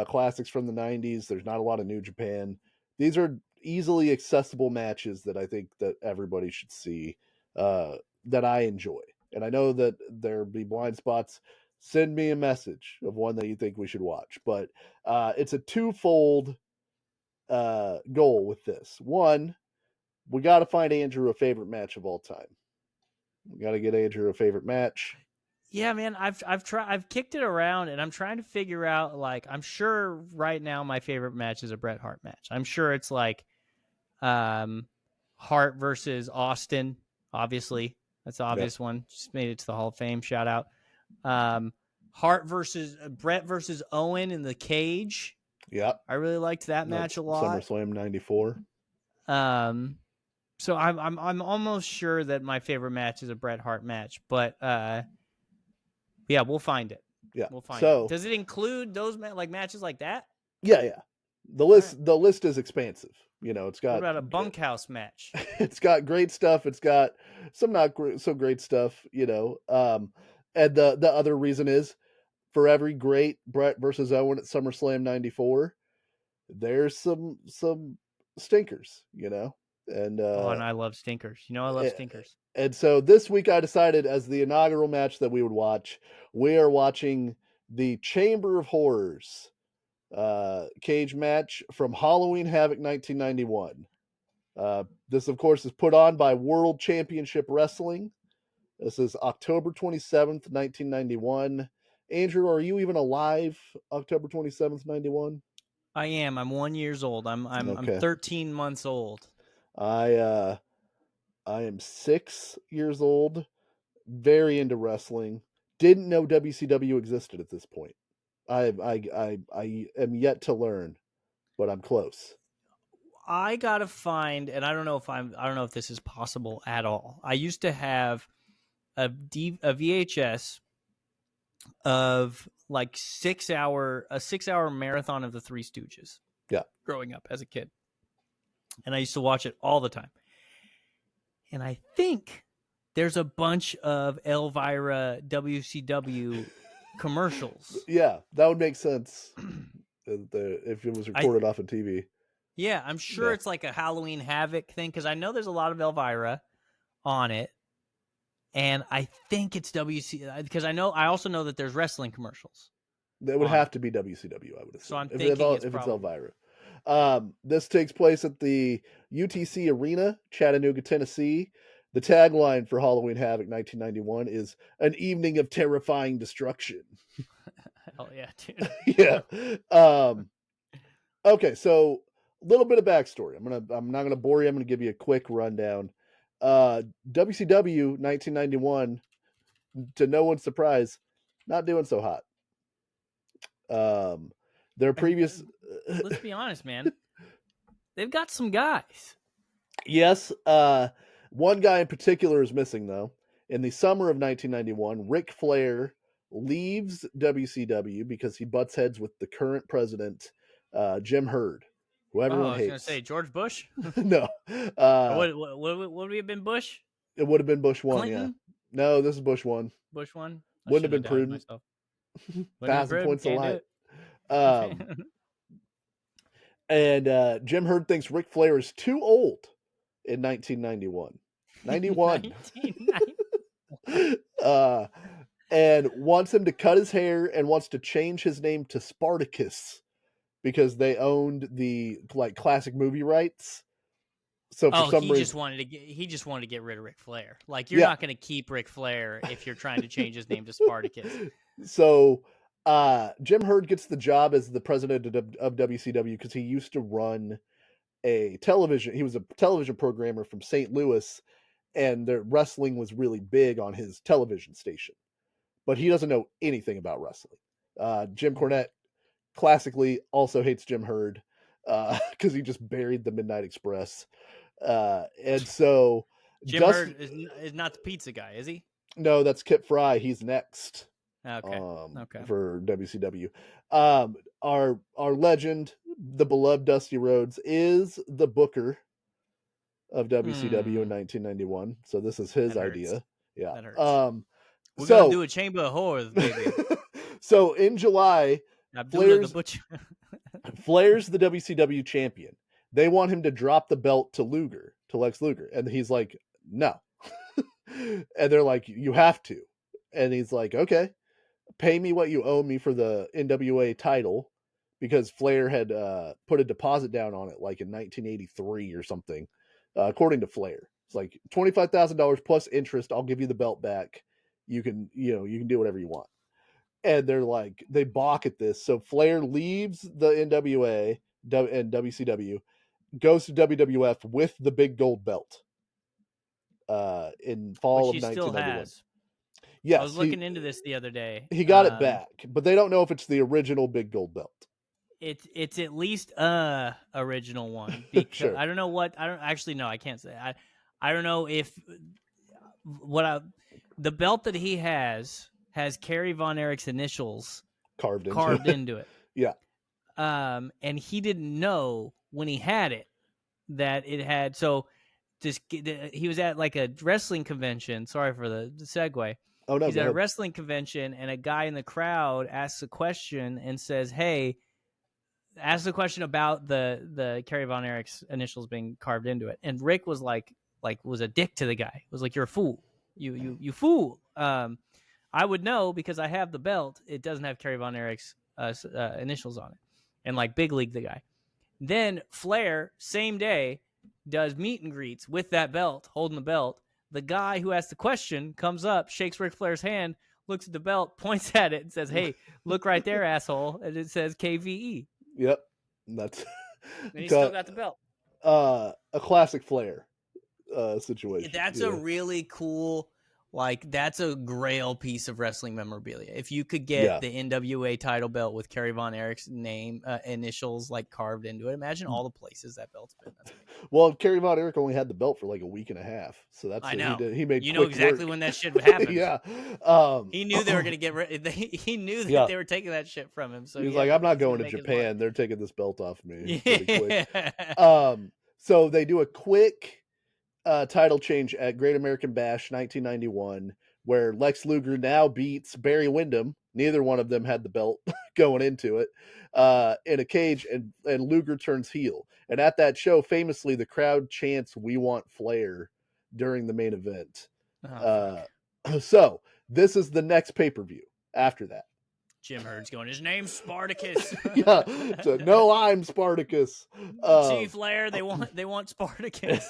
classics from the 90s. There's not a lot of New Japan. These are easily accessible matches that I think that everybody should see, that I enjoy. And I know that there'll be blind spots. Send me a message of one that you think we should watch. But it's a twofold goal with this. One, we got to find Andrew a favorite match of all time. We got to get Andrew a favorite match. Yeah, man, I've kicked it around, and I'm trying to figure out, like, I'm sure right now my favorite match is a Bret Hart match. I'm sure it's like Hart versus Austin, obviously. That's the obvious one. Just made it to the Hall of Fame. Shout out. Hart versus Bret versus Owen in the cage. Yep. I really liked that match a lot. SummerSlam 94. So I'm almost sure that my favorite match is a Bret Hart match, but yeah, we'll find it. Yeah. We'll find So it. Does it include those matches like that? yeah. The list is expansive. You know, it's What got about a bunkhouse match? it's got great stuff. It's got some not so great stuff. You know, and the other reason is for every great Bret versus Owen at SummerSlam '94, there's some stinkers. You know, and Oh, and I love stinkers. You know, I love stinkers. and so this week I decided as the inaugural match that we would watch, we are watching the Chamber of Horrors cage match from Halloween Havoc 1991. This, of course, is put on by World Championship Wrestling. This is October 27th, 1991. Andrew, are you even alive October 27th, 91? I am. I'm 1 year old. I'm Okay. 13 months old. I am 6 years old, very into wrestling. Didn't know WCW existed at this point. I am yet to learn, but I'm close. I gotta find, and I don't know if this is possible at all. I used to have a VHS of like 6 hour marathon of the Three Stooges. Yeah. Growing up as a kid, and I used to watch it all the time. And I think there's a bunch of Elvira WCW commercials. Yeah, that would make sense if it was recorded off of TV. Yeah, I'm sure it's like a Halloween Havoc thing because I know there's a lot of Elvira on it, and I think it's WC because I also know that there's wrestling commercials. That would have to be WCW, I would assume. So I'm thinking if it's Elvira. This takes place at the UTC Arena, Chattanooga, Tennessee. The tagline for Halloween Havoc 1991 is "An evening of terrifying destruction." Hell yeah, dude. Yeah. Okay, so a little bit of backstory. I'm not gonna bore you. I'm gonna give you a quick rundown. WCW 1991, to no one's surprise, not doing so hot. Their previous. Let's be honest, man. They've got some guys. Yes. One guy in particular is missing, though. In the summer of 1991, Ric Flair leaves WCW because he butts heads with the current president, Jim Herd, who everyone hates. I was going to say George Bush. No. What would we have been Bush? It would have been Bush 1, Clinton? yeah. No, this is Bush 1. Bush 1? Wouldn't have been prudent. 1,000 points of light. And Jim Herd thinks Ric Flair is too old in 1991. 91. And wants him to cut his hair and wants to change his name to Spartacus because they owned the classic movie rights. So for some reason, he just wanted to get rid of Ric Flair. Like you're not going to keep Ric Flair if you're trying to change his name to Spartacus. So Jim Herd gets the job as the president of WCW because he used to run he was a television programmer from St. Louis, and the wrestling was really big on his television station. But he doesn't know anything about wrestling. Jim Cornette classically also hates Jim Herd because he just buried the Midnight Express. And so Jim Herd is not the pizza guy, is he? No, that's Kip Fry. He's next. Okay. For WCW. Our legend, the beloved Dusty Rhodes, is the booker of WCW in 1991. So this is his idea. Yeah. That hurts. We're gonna do a Chamber of Horrors, baby. So in July, Abdullah the Butcher. Flair's the WCW champion. They want him to drop the belt to Lex Luger, and he's like, no. And they're like, you have to. And he's like, okay, pay me what you owe me for the NWA title, because Flair had put a deposit down on it like in 1983 or something, according to Flair. It's like $25,000 plus interest. I'll give you the belt back. You can do whatever you want. And they're like, they balk at this. So Flair leaves the NWA and WCW, goes to WWF with the big gold belt in fall of 1991. Yes, I was looking into this the other day. He got it back, but they don't know if it's the original big gold belt. It's at least a original one, because Sure. I don't know what I don't actually know. I can't say. I don't know if the belt that he has Kerry Von Erich's initials carved into it. Yeah. And he didn't know when he had it that it had. So he was at like a wrestling convention. Sorry for the segue. Oh no, He's go at a ahead. wrestling convention, and a guy in the crowd asks a question and says, "Hey," asks a question about the Kerry Von Erich's initials being carved into it. And Rick was was a dick to the guy. Was like, "You're a fool. You fool." I would know because I have the belt. It doesn't have Kerry Von Erich's initials on it, and like big league the guy. Then Flair, same day, does meet and greets with that belt, holding the belt. The guy who asked the question comes up, shakes Ric Flair's hand, looks at the belt, points at it, and says, "Hey, look right there, asshole!" And it says KVE. Yep, that's. And he still got the belt. A classic Flair situation. That's a really cool. Like, that's a grail piece of wrestling memorabilia. If you could get the NWA title belt with Kerry Von Erich's name, initials like carved into it, imagine all the places that belt's been. That's well, Kerry Von Erich only had the belt for like a week and a half, so that's I know. He made. You know exactly when that shit happened. Yeah. He knew they were going to get rid. He knew that they were taking that shit from him. So he's like, "I'm not going to Japan. They're taking this belt off me pretty quick." So they do a quick title change at Great American Bash 1991, where Lex Luger now beats Barry Windham. Neither one of them had the belt going into it, in a cage, and Luger turns heel. And at that show, famously, the crowd chants, "We want Flair," during the main event. So this is the next pay-per-view after that. Jim Herd's going, "His name's Spartacus." Yeah. So, no, I'm Spartacus. See, Flair, they want Spartacus.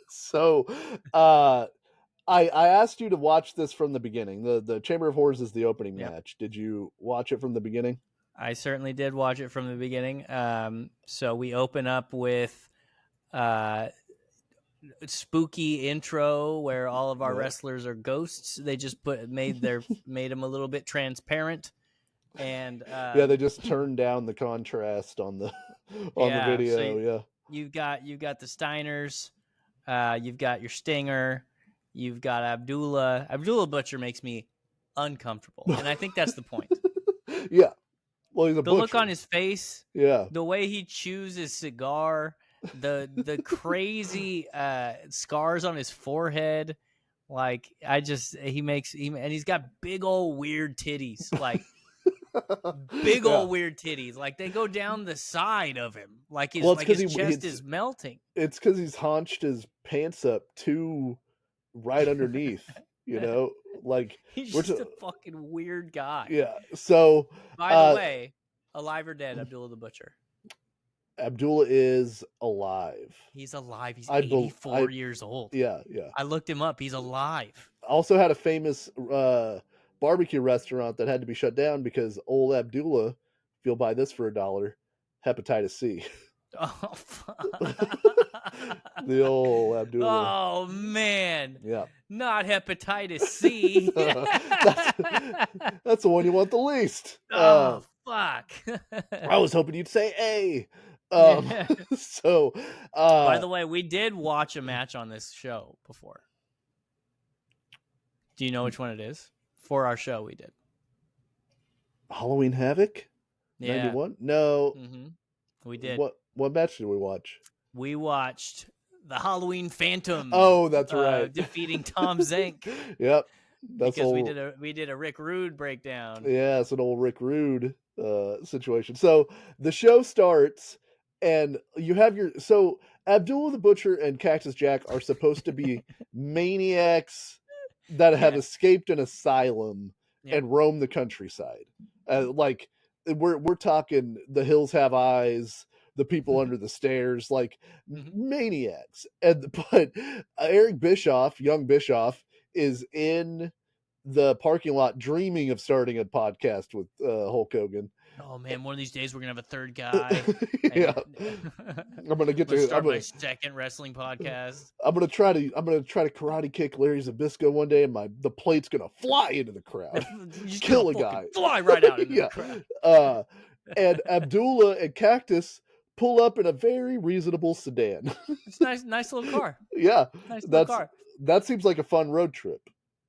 So I asked you to watch this from the beginning. The Chamber of Horrors is the opening match. Did you watch it from the beginning? I certainly did watch it from the beginning. So we open up with spooky intro where all of our wrestlers are ghosts. They just made them a little bit transparent. And they just turned down the contrast on the video. So you've got the Steiners, you've got your Stinger, you've got Abdullah. Abdullah Butcher makes me uncomfortable, and I think that's the point. Yeah, well, he's a the butcher. Look on his face, the way he chews his cigar, the crazy scars on his forehead. Like, and he's got big old weird titties, like. Big old weird titties, like they go down the side of him, like his chest is melting. It's because he's haunched his pants up too right underneath, like he's just a fucking weird guy. Yeah. So by the way, alive or dead, Abdullah the Butcher? Abdullah is alive. He's alive. He's 84 years old. Yeah. I looked him up. He's alive. Also had a famous barbecue restaurant that had to be shut down because old Abdullah, if you'll buy this for $1, hepatitis C. Oh, fuck. The old Abdullah. Oh, man. Yeah. Not hepatitis C. That's the one you want the least. Oh, fuck. I was hoping you'd say A. So, by the way, we did watch a match on this show before. Do you know which one it is? For our show, we did. Halloween Havoc? Yeah. 91? No. Mm-hmm. We did. What match did we watch? We watched the Halloween Phantom. Oh, that's right. Defeating Tom Zenk. Yep. Because we did a Rick Rude breakdown. Yeah, it's an old Rick Rude situation. So the show starts, and you have so Abdullah the Butcher and Cactus Jack are supposed to be maniacs that have escaped an asylum and roam the countryside. Like we're talking The Hills Have Eyes, The People Under the Stairs, like maniacs. But Eric Bischoff, young Bischoff, is in the parking lot dreaming of starting a podcast with Hulk Hogan. Oh man, one of these days we're gonna have a third guy. Yeah. I'm gonna start my second wrestling podcast. I'm gonna try to karate kick Larry Zbyszko one day, and the plate's gonna fly into the crowd, kill a guy, fly right out into the crowd. And Abdullah and Cactus pull up in a very reasonable sedan. It's nice little car. Yeah, Nice little car. that seems like a fun road trip.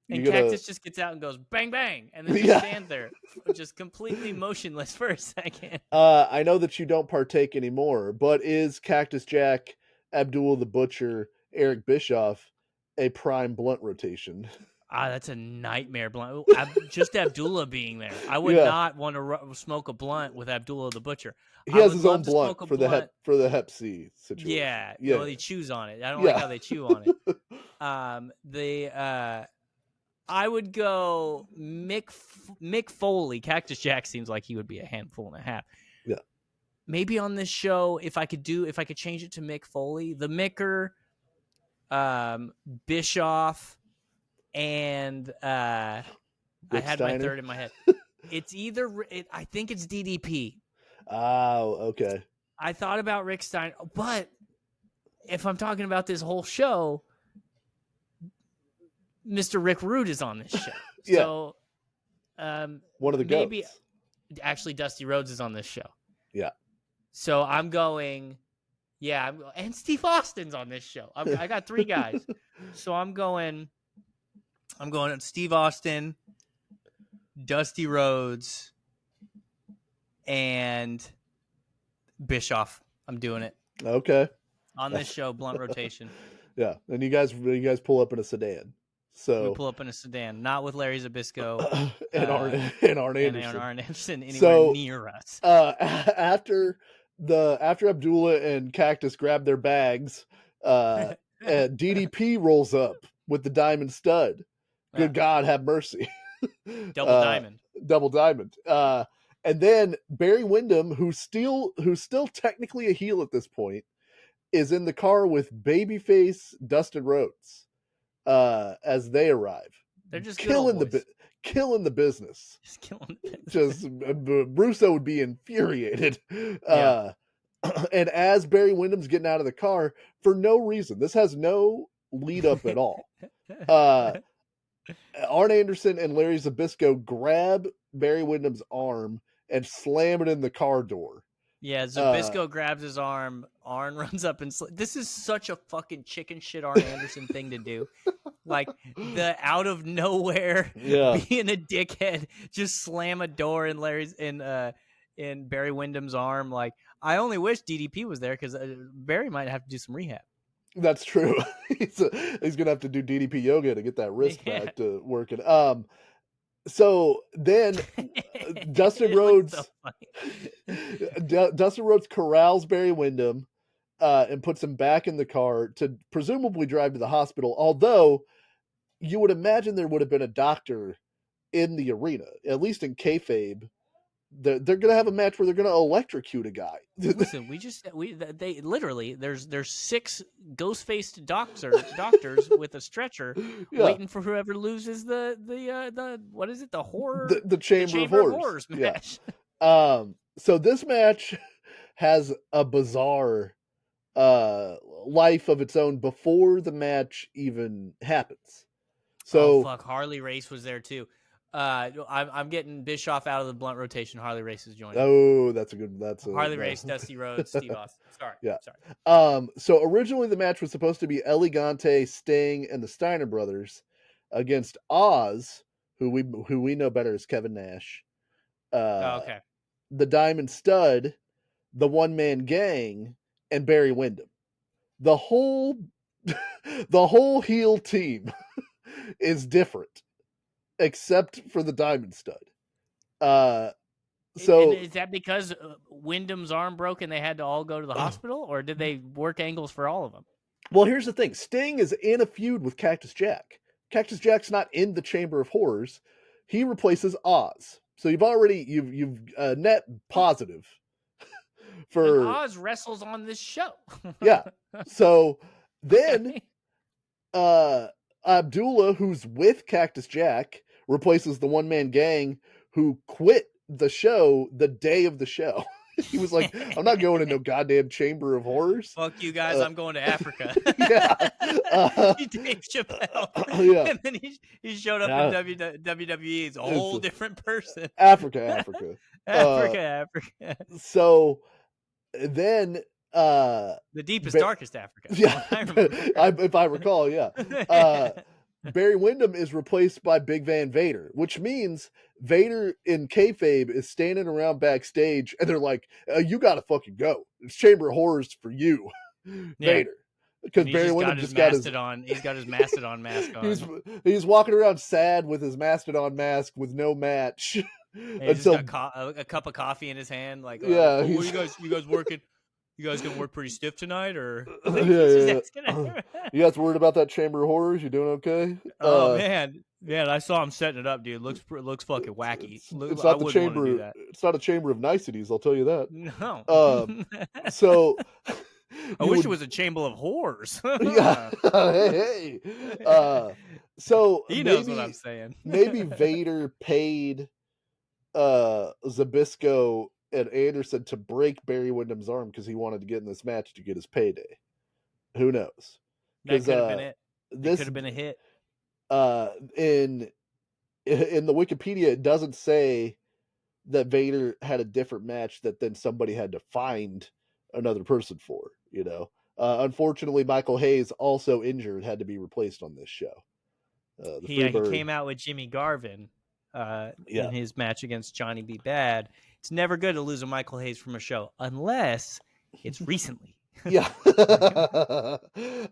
And You're gonna, Cactus just gets out and goes bang bang, and then just Yeah. stands there, just completely motionless for a second. I know that you don't partake anymore, but is Cactus Jack, Abdullah the Butcher, Eric Bischoff a prime blunt rotation? That's a nightmare blunt. Just Abdullah being there, I would Yeah. not want to smoke a blunt with Abdullah the Butcher. He I has would his own love to blunt smoke a for blunt. the Hep C situation. Yeah, Yeah. well, he chews on it. I don't Yeah. like how they chew on it. I would go Mick Foley. Cactus Jack seems like he would be a handful and a half. Yeah. Maybe on this show, if I could change it to Mick Foley, the Micker, Bischoff, and I had my third in my head. It's I think it's DDP. Oh, okay. I thought about Rick Steiner, but if I'm talking about this whole show, Mr. Rick Rude is on this show. Yeah. So, One of the maybe goats. actually Dusty Rhodes is on this show. Yeah. So I'm going, and Steve Austin's on this show. I got 3 guys. So I'm going Steve Austin, Dusty Rhodes, and Bischoff. I'm doing it Okay. on this show, blunt rotation. Yeah, and you guys pull up in a sedan. So We pull up in a sedan, not with Larry Zabisco and Arn and Anderson. Arn Anderson anywhere So, near us. After Abdullah and Cactus grab their bags, DDP rolls up with the diamond stud. Good God, have mercy. Double diamond. Double diamond. And then Barry Windham, who's still technically a heel at this point, is in the car with babyface Dustin Rhodes as they arrive. They're just killing the business. Just killing the business. Just Russo would be infuriated. Yeah. And as Barry Windham's getting out of the car for no reason, this has no lead up at all. Arn Anderson and Larry Zabisco grab Barry Windham's arm and slam it in the car door. Yeah, Zabisco grabs his arm. Arn runs up and this is such a fucking chicken shit Arn Anderson thing to do. Like the out of nowhere being a dickhead, just slam a door in in Barry Windham's arm. Like I only wish DDP was there because Barry might have to do some rehab. That's true. He's gonna have to do DDP yoga to get that wrist back to working. So then Dustin Rhodes, Dustin Rhodes corrals Barry Windham and puts him back in the car to presumably drive to the hospital. Although you would imagine there would have been a doctor in the arena, at least in kayfabe. They're going to have a match where they're going to electrocute a guy. Listen, they literally there's 6 ghost-faced doctors with a stretcher waiting for whoever loses the what is it, the horror the chamber of horrors match. Yeah. So this match has a bizarre life of its own before the match even happens. So Harley Race was there too. I'm getting Bischoff out of the blunt rotation. Harley Race is joining. Oh, that's Harley Race, Dusty Rhodes, Steve Austin. Sorry. Yeah. Sorry. So originally the match was supposed to be Elegante, Sting, and the Steiner brothers against Oz, who we know better as Kevin Nash. Okay. The Diamond Stud, the One Man Gang, and Barry Windham. The whole heel team is different. Except for the Diamond Stud. So is that because Wyndham's arm broke and they had to all go to the hospital, or did they work angles for all of them? Well, here's the thing: Sting is in a feud with Cactus Jack. Cactus Jack's not in the Chamber of Horrors. He replaces Oz. So you've net positive for and Oz wrestles on this show. Yeah. So then Abdullah, who's with Cactus Jack, replaces the One Man Gang, who quit the show the day of the show. He was like, I'm not going to no goddamn Chamber of Horrors. Fuck you guys, I'm going to Africa. Yeah. Dave Chappelle. Yeah. And then he showed up in WWE. He's a whole different person. Africa. Africa. So then The deepest, darkest Africa. Yeah, I remember. if I recall, yeah. Barry Windham is replaced by Big Van Vader, which means Vader in kayfabe is standing around backstage, and they're like, "You gotta fucking go. It's Chamber of Horrors for you, Vader." Because And Barry Windham just got his Mastodon. He's got his Mastodon mask on. he's walking around sad with his Mastodon mask with no match. And he's just got a cup of coffee in his hand. Like, yeah, what you guys working? You guys gonna work pretty stiff tonight, or You guys worried about that Chamber of Horrors? You doing okay? Oh man, I saw him setting it up, dude. Looks fucking wacky. It's not the chamber. It's not a chamber of niceties. I'll tell you that. No. So I wish it was a chamber of horrors. Yeah. Hey. So he knows what I'm saying. Maybe Vader paid Zbyszko and Anderson to break Barry Windham's arm because he wanted to get in this match to get his payday. Who knows? That could have been it. This could have been a hit. In the Wikipedia, it doesn't say that Vader had a different match that then somebody had to find another person for. You know, unfortunately, Michael Hayes, also injured, had to be replaced on this show. He came out with Jimmy Garvin in his match against Johnny B. Bad. It's never good to lose a Michael Hayes from a show unless it's recently. Yeah.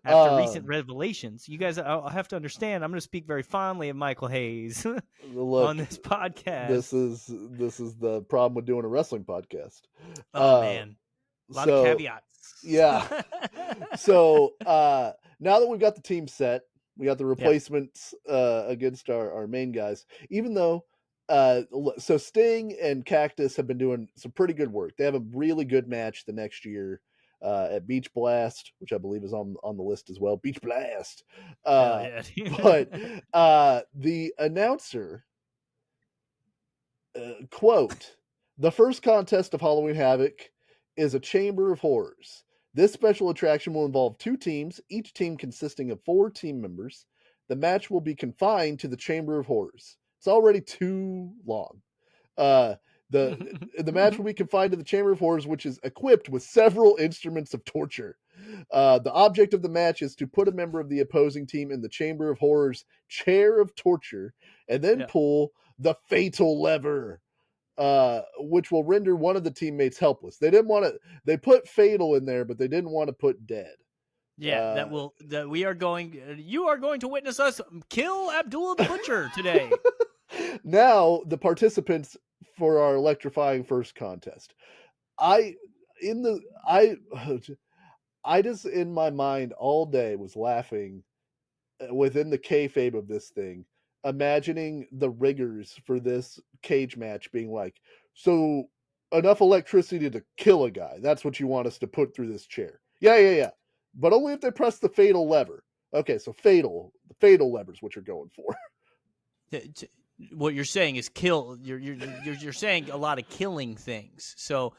After recent revelations, you guys, I'll have to understand. I'm going to speak very fondly of Michael Hayes on this podcast. This is the problem with doing a wrestling podcast. Oh man, a lot of caveats. Yeah. So now that we've got the team set, we got the replacements against our main guys. Even though, so Sting and Cactus have been doing some pretty good work. They have a really good match the next year at Beach Blast, which I believe is on the list as well. Beach Blast. But the announcer, quote, "The first contest of Halloween Havoc is a Chamber of Horrors. This special attraction will involve 2 teams, each team consisting of 4 team members. The match will be confined to the Chamber of Horrors." It's already too long. The match will be confined to the Chamber of Horrors, which is equipped with several instruments of torture. The object of the match is to put a member of the opposing team in the Chamber of Horrors chair of torture and then pull the fatal lever, which will render one of the teammates helpless. They didn't want to. They put fatal in there, but they didn't want to put dead. Yeah, you are going to witness us kill Abdullah the Butcher today. Now, the participants for our electrifying first contest. I just in my mind all day was laughing within the kayfabe of this thing, imagining the riggers for this cage match being like, so enough electricity to kill a guy. That's what you want us to put through this chair. Yeah. But only if they press the fatal lever. Okay, so the fatal lever is what you're going for. What you're saying is kill. You're saying a lot of killing things. So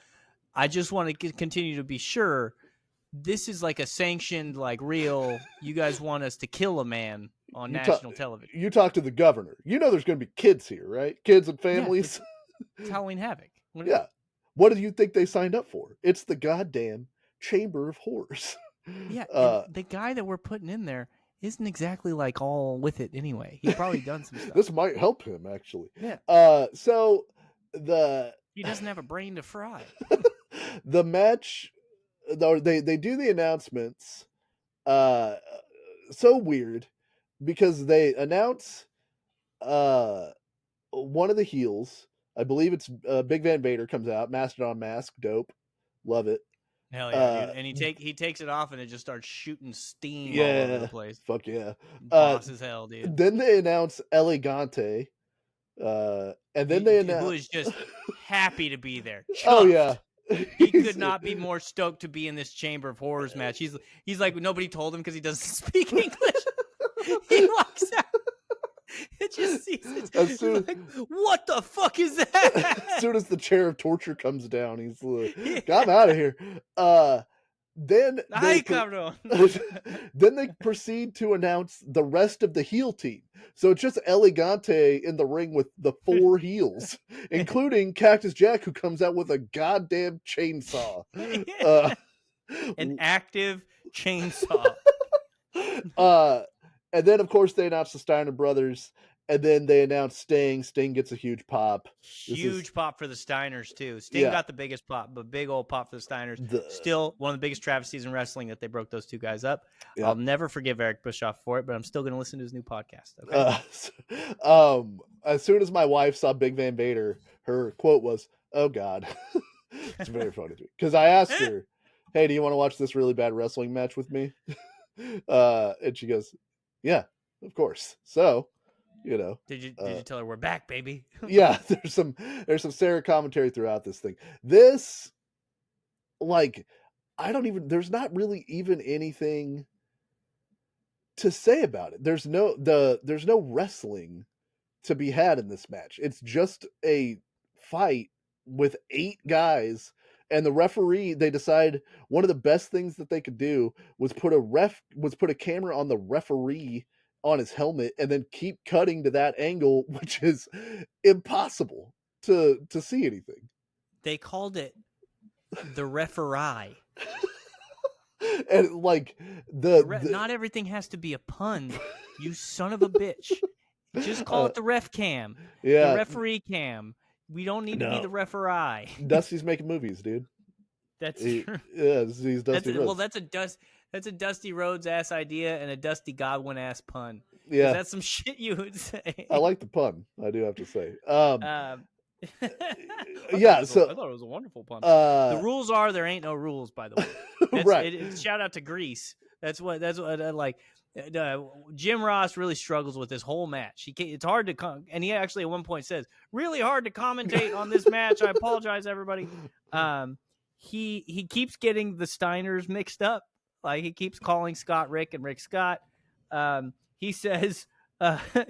I just want to continue to be sure this is like a sanctioned, like real. You guys want us to kill a man on national television. You talk to the governor. You know there's going to be kids here, right? Kids and families. Yeah, it's Halloween Havoc. What do you think they signed up for? It's the goddamn Chamber of Horrors. Yeah, and the guy that we're putting in there isn't exactly like all with it anyway. He's probably done some stuff. This might help him actually. Yeah. So he doesn't have a brain to fry. The match, they do the announcements. So weird because they announce one of the heels. I believe it's Big Van Vader comes out, Mastodon mask, dope, love it. Hell yeah, dude. And he takes it off and it just starts shooting steam all over the place. Fuck yeah. Boss as hell, dude. Then they announce Elegante. And then they announce who is just happy to be there. Chuffed. Oh yeah. He could not be more stoked to be in this Chamber of Horrors match. He's like, nobody told him because he doesn't speak English. He walks out. It just sees it. Like, what the fuck is that? As soon as the chair of torture comes down, he's like, I'm out of here. Then Ay, cabrón. then they proceed to announce the rest of the heel team. So it's just Elegante in the ring with the 4 heels, including Cactus Jack, who comes out with a goddamn chainsaw. An active chainsaw. And then of course they announced the Steiner brothers, and then they announced Sting. Sting gets a huge pop. Huge pop for the Steiners too. Sting got the biggest pop, but big old pop for the Steiners. Still one of the biggest travesties in wrestling that they broke those 2 guys up. I'll never forgive Eric Bischoff for it, but I'm still going to listen to his new podcast. Okay? As soon as my wife saw Big Van Vader, her quote was, "Oh God." It's very funny to me because I asked her, "Hey, do you want to watch this really bad wrestling match with me?" And she goes, "Yeah, of course." So, did you tell her we're back, baby? Yeah, there's some Sarah commentary throughout this thing. This, like, there's not really even anything to say about it. There's no wrestling to be had in this match. It's just a fight with 8 guys, and the referee, they decide one of the best things that they could do was put a camera on the referee on his helmet and then keep cutting to that angle, which is impossible to see anything. They called it the referee. And like not everything has to be a pun, you son of a bitch. Just call it the ref cam. Yeah. The referee cam. We don't need to be the referee. Dusty's making movies, dude. That's true. Yeah, he's Dusty Rhodes. Well, that's a Dusty Rhodes ass idea and a Dusty Godwin ass pun. Yeah, that's some shit you would say. I like the pun. I do have to say. Yeah, so I thought it was a wonderful pun. The rules are there ain't no rules, by the way. Right. Shout out to Grease. That's what like. Jim Ross really struggles with this whole match. It's hard to and he actually at one point says, "Really hard to commentate on this match. I apologize, everybody." He keeps getting the Steiners mixed up. Like he keeps calling Scott Rick and Rick Scott. He says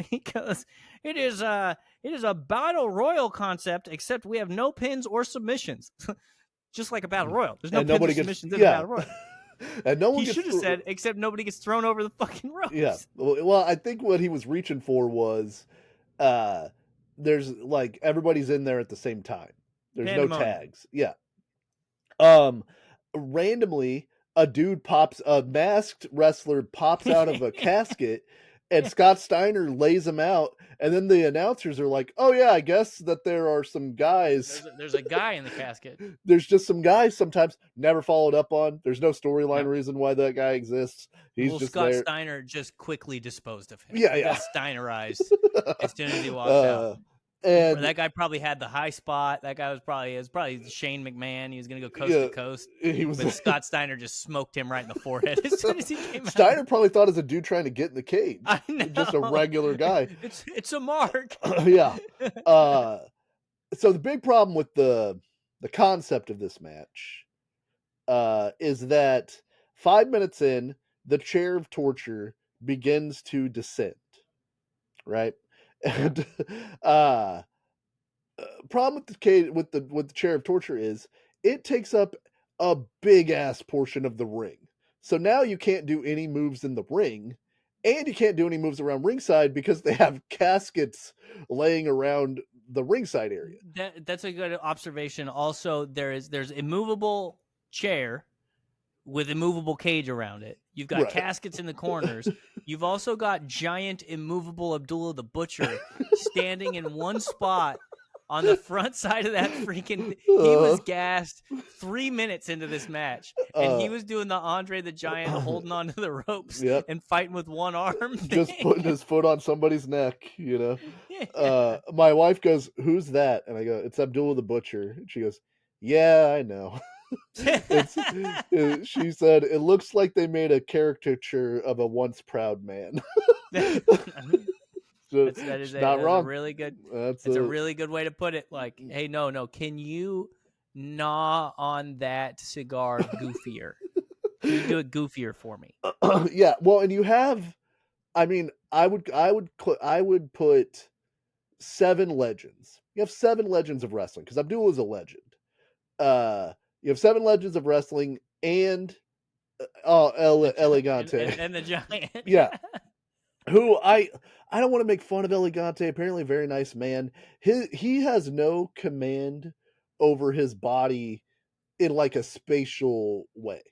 he goes, "It is a battle royal concept, except we have no pins or submissions." Just like a battle royal, there's no pins or submissions in a battle royal. And no one he should have said, except nobody gets thrown over the fucking ropes. Yeah. Well, I think what he was reaching for was there's like everybody's in there at the same time. There's no tags. Yeah. Randomly a masked wrestler pops out of a casket and Scott Steiner lays him out, and then the announcers are like, "Oh yeah, I guess that there are some guys." There's a guy in the casket. There's just some guys sometimes never followed up on. There's no storyline reason why that guy exists. He's just Scott there. Steiner just quickly disposed of him. Yeah. He got Steinerized as soon as he walked out. And that guy probably had the high spot. That guy was probably Shane McMahon. He was going to go coast to coast. But Scott Steiner just smoked him right in the forehead as soon as he came out. Steiner probably thought it was a dude trying to get in the cage. I know. Just a regular guy. It's a mark. Yeah. So the big problem with the concept of this match is that 5 minutes in, the chair of torture begins to descend. Right? And problem with the chair of torture is it takes up a big ass portion of the ring. So now you can't do any moves in the ring, and you can't do any moves around ringside because they have caskets laying around the ringside area. That's a good observation. Also, there's immovable chair with immovable cage around it. You've got caskets in the corners. You've also got giant immovable Abdullah the Butcher standing in one spot on the front side of that freaking. He was gassed 3 minutes into this match, and he was doing the Andre the Giant, holding onto the ropes and fighting with one arm, just putting his foot on somebody's neck. My wife goes, "Who's that?" And I go, "It's Abdullah the Butcher." And she goes, "Yeah, I know." She said, "It looks like they made a caricature of a once proud man." That is not wrong. A really good. It's a really good way to put it. Like, hey, no, can you gnaw on that cigar goofier? Can you do it goofier for me? Yeah, well, and you have, I mean, I would put 7 legends. You have 7 legends of wrestling because Abdullah is a legend. You have 7 legends of wrestling and Oh, The Elegante. and the giant. Yeah. Who I don't want to make fun of Elegante. Apparently, a very nice man. He has no command over his body in like a spatial way.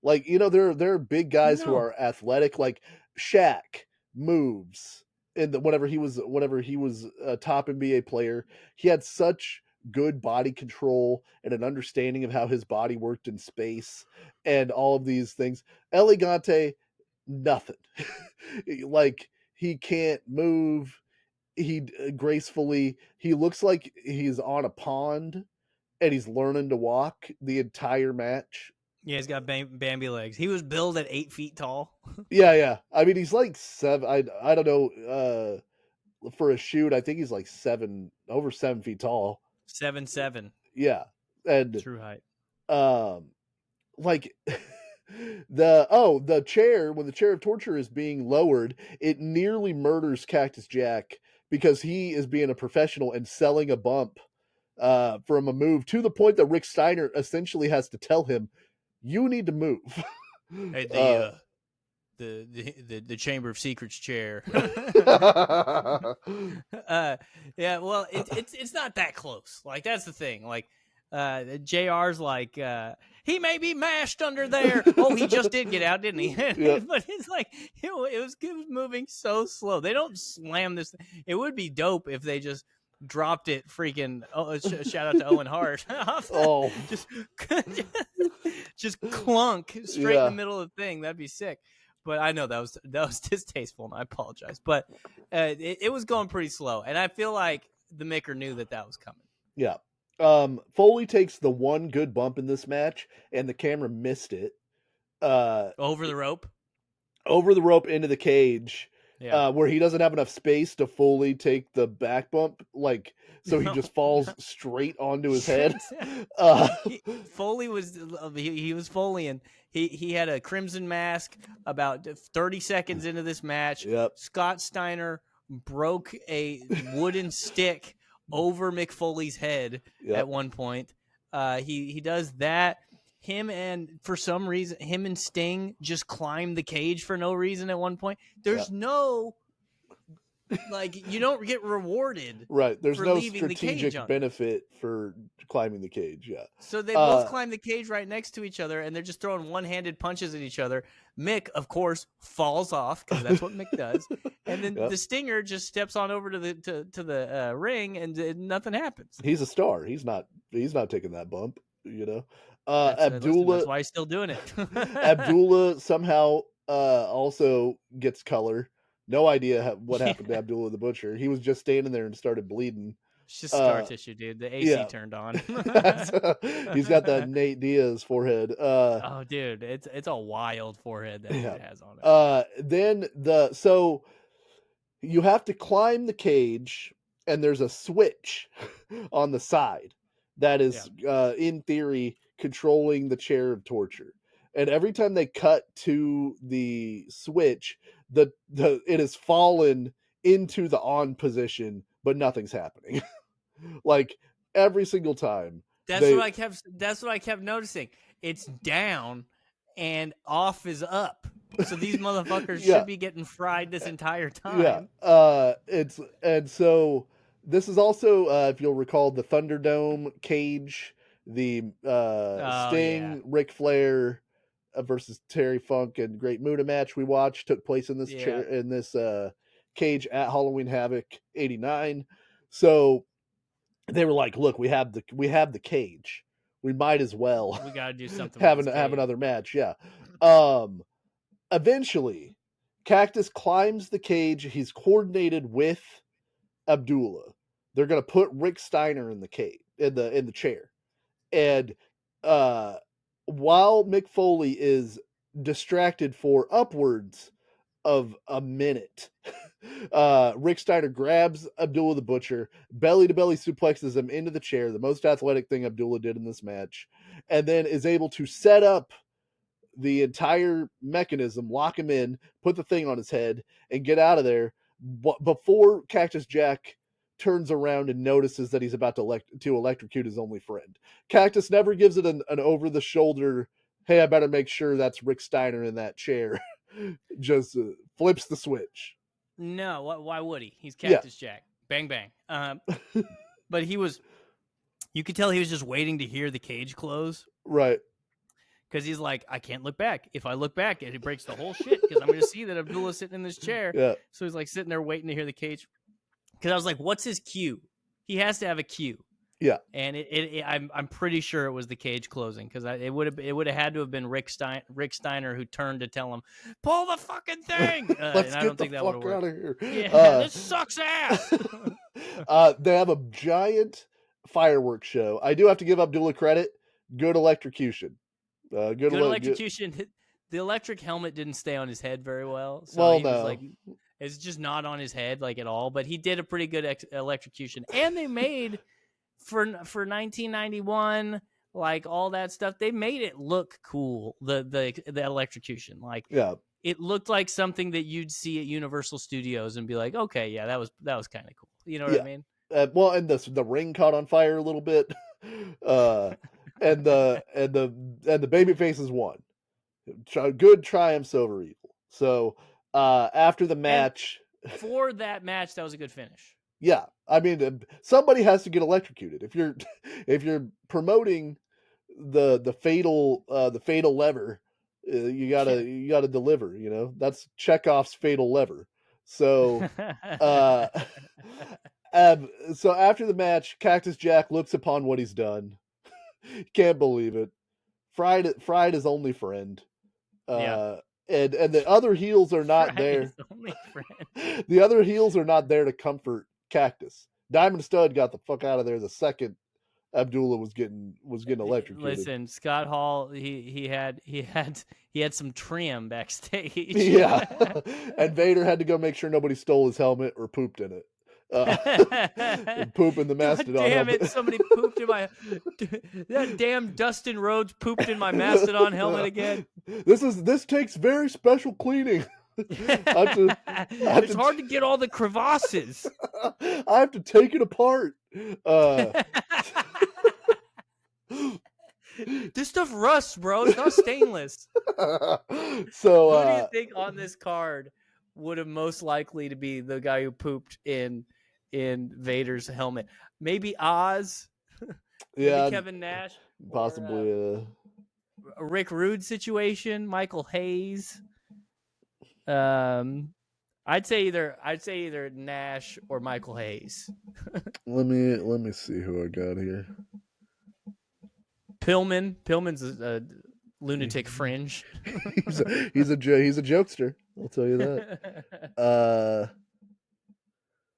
Like, there are big guys who No. are athletic, like Shaq moves in whenever he was a top NBA player. He had such good body control and an understanding of how his body worked in space and all of these things. Elegante, nothing. Like, he can't move. He gracefully. He looks like he's on a pond and he's learning to walk the entire match. Yeah, he's got Bambi legs. He was billed at 8 feet tall. Yeah. I mean, he's like 7. I don't know. For a shoot, I think he's like over 7 feet tall. 7'7", Yeah, and true height. like the chair, when the chair of torture is being lowered, it nearly murders Cactus Jack because he is being a professional and selling a bump from a move to the point that Rick Steiner essentially has to tell him, "You need to move." Hey, uh, the Chamber of Secrets chair. Yeah, well, it's not that close. Like, that's the thing. Like, JR's like, he may be mashed under there. Oh, he just did get out, didn't he? Yeah. But it's like it was moving so slow. They don't slam this. It would be dope if they just dropped it. Freaking shout out to Owen Hart. Oh, just clunk straight in Yeah. the middle of the thing. That'd be sick. But I know that was distasteful, and I apologize. But it was going pretty slow, and I feel like the maker knew that was coming. Yeah. Foley takes the one good bump in this match, and the camera missed it. Over the rope. Over the rope into the cage, Yeah. where he doesn't have enough space to fully take the back bump, like, so he No, just falls straight onto his head. Foley was he was Foleying. He had a crimson mask. About 30 seconds into this match, Yep. Scott Steiner broke a wooden stick over Mick Foley's head Yep. at one point. He does that. Him and Sting just climb the cage for no reason at one point. There's no, like, you don't get rewarded. Right. There's for no leaving the cage strategic on. benefit for climbing the cage. Yeah. So they both climb the cage right next to each other, and they're just throwing one-handed punches at each other. Mick, of course, falls off because that's what Mick does, and then Yep. the Stinger just steps on over to the ring, and nothing happens. He's a star. He's not taking that bump. Listen, Abdullah. that's why he's still doing it. Abdullah somehow also gets color. No idea what happened to Abdullah the Butcher. He was just standing there and started bleeding. It's just scar tissue, dude. The AC turned on. He's got that Nate Diaz forehead. Oh, dude, it's a wild forehead that he has on it. So you have to climb the cage, and there's a switch on the side that is, in theory, controlling the chair of torture. And every time they cut to the switch, it has fallen into the on position, but nothing's happening. Like, every single time. That's what I kept noticing. It's down and off is up. So these motherfuckers should be getting fried this entire time. Yeah. So this is also, if you'll recall, the Thunderdome cage, the Sting, Ric Flair versus Terry Funk and Great Muta match we watched took place in this chair, in this cage at Halloween Havoc 89. So they were like, "Look, we have the cage. We might as well. We gotta do something. have another match." Yeah. Eventually, Cactus climbs the cage. He's coordinated with Abdullah. They're gonna put Rick Steiner in the cage, in the chair, and while Mick Foley is distracted for upwards of a minute, Rick Steiner grabs Abdullah the Butcher, belly to belly suplexes him into the chair, the most athletic thing Abdullah did in this match, and then is able to set up the entire mechanism, lock him in, put the thing on his head, and get out of there before Cactus Jack turns around and notices that he's about to electrocute his only friend. Cactus never gives it an over-the-shoulder hey, I better make sure that's Rick Steiner in that chair. Just flips the switch. No, why would he? He's Yeah. Cactus Jack. Bang bang. But you could tell he was just waiting to hear the cage close. Right. Because he's like, I can't look back. If I look back, it breaks the whole shit. Because I'm going to see that Abdullah's sitting in this chair. Yeah. So he's like sitting there waiting to hear the cage. Because I was like, what's his cue? He has to have a cue. Yeah. And I'm pretty sure it was the cage closing, because it would have had to have been Rick Steiner who turned to tell him, pull the fucking thing. Let's and I get don't think the that would fuck have out worked. of here. Yeah, this sucks ass. They have a giant fireworks show. I do have to give Abdullah credit. Good electrocution. Good electrocution. The electric helmet didn't stay on his head very well. So well, he no. was like, it's just not on his head like at all. But he did a pretty good electrocution. And they made for 1991, like all that stuff, they made it look cool. The electrocution, like yeah, it looked like something that you'd see at Universal Studios and be like, okay, yeah, that was kind of cool. You know what I mean? Well, and the ring caught on fire a little bit. And the baby faces won. Good triumphs over evil. So after the match, and for that match, that was a good finish. Yeah, I mean, somebody has to get electrocuted. If you're promoting the fatal lever, you gotta deliver. You know, that's Chekhov's fatal lever. So so after the match, Cactus Jack looks upon what he's done. Can't believe it. Fried his only friend. And the other heels are not there. The other heels are not there to comfort Cactus. Diamond Stud got the fuck out of there the second Abdullah was getting electrocuted. Listen, Scott Hall, he had some trim backstage. Yeah, and Vader had to go make sure nobody stole his helmet or pooped in it. Poop in the Mastodon. God damn helmet. it! Somebody pooped in my. That damn Dustin Rhodes pooped in my Mastodon helmet again. This takes very special cleaning. It's hard to get all the crevasses. I have to take it apart. This stuff rusts, bro. It's not stainless. So who do you think on this card would have most likely to be the guy who pooped in Vader's helmet? Maybe Oz. Yeah, maybe Kevin Nash. Possibly a Rick Rude situation. Michael Hayes. I'd say either Nash or Michael Hayes. Let me see who I got here. Pillman's a lunatic fringe. he's a jokester. I'll tell you that.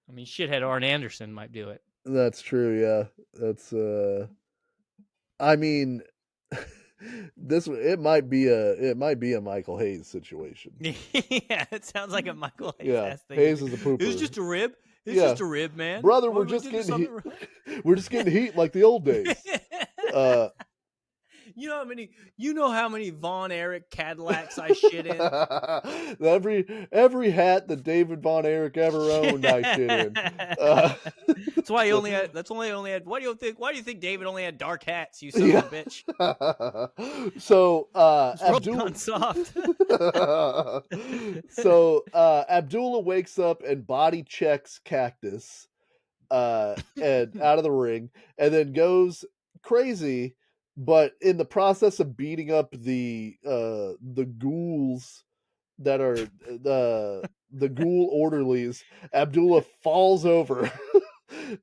I mean, shithead Arn Anderson might do it. That's true. Yeah, that's. I mean, it might be a Michael Hayes situation. Yeah, it sounds like a Michael Hayes. Yeah, Hayes is a pooper. It's just a rib. It's just a rib, man. Brother, we're just getting heat. We're just getting heat like the old days. You know how many Von Erich Cadillacs I shit in? Every hat that David Von Erich ever owned, I shit in. That's why he only had. Why do you think David only had dark hats? You son of a bitch. So Abdullah soft. So Abdullah wakes up and body checks Cactus, and out of the ring, and then goes crazy. But in the process of beating up the ghouls that are the ghoul orderlies, Abdullah falls over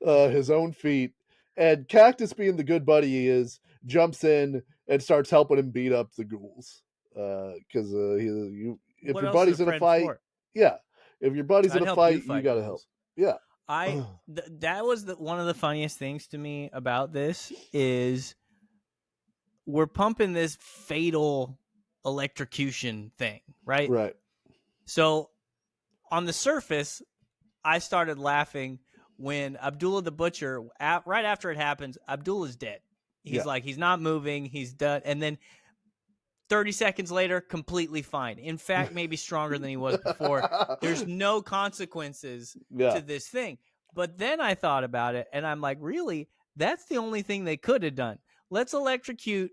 his own feet, and Cactus, being the good buddy he is, jumps in and starts helping him beat up the ghouls. Because if your buddy's in a fight, if your buddy's in a fight, you gotta help. Yeah, that was one of the funniest things to me about this is, we're pumping this fatal electrocution thing, right? Right. So on the surface, I started laughing when Abdullah the Butcher, right after it happens, Abdullah's dead. He's like, he's not moving. He's done. And then 30 seconds later, completely fine. In fact, maybe stronger than he was before. There's no consequences to this thing. But then I thought about it, and I'm like, really? That's the only thing they could have done. Let's electrocute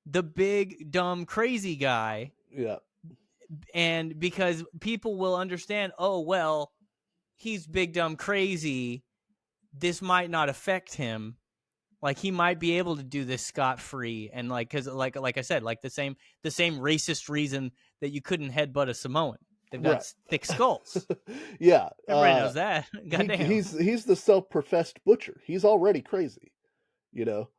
the big dumb crazy guy, Yeah. and because people will understand, oh well, he's big dumb crazy, this might not affect him. Like he might be able to do this scot free, and like because like I said, like the same racist reason that you couldn't headbutt a Samoan. They've got Right. thick skulls. Yeah. Everybody knows that. Goddamn. He's the self-professed butcher. He's already crazy, you know.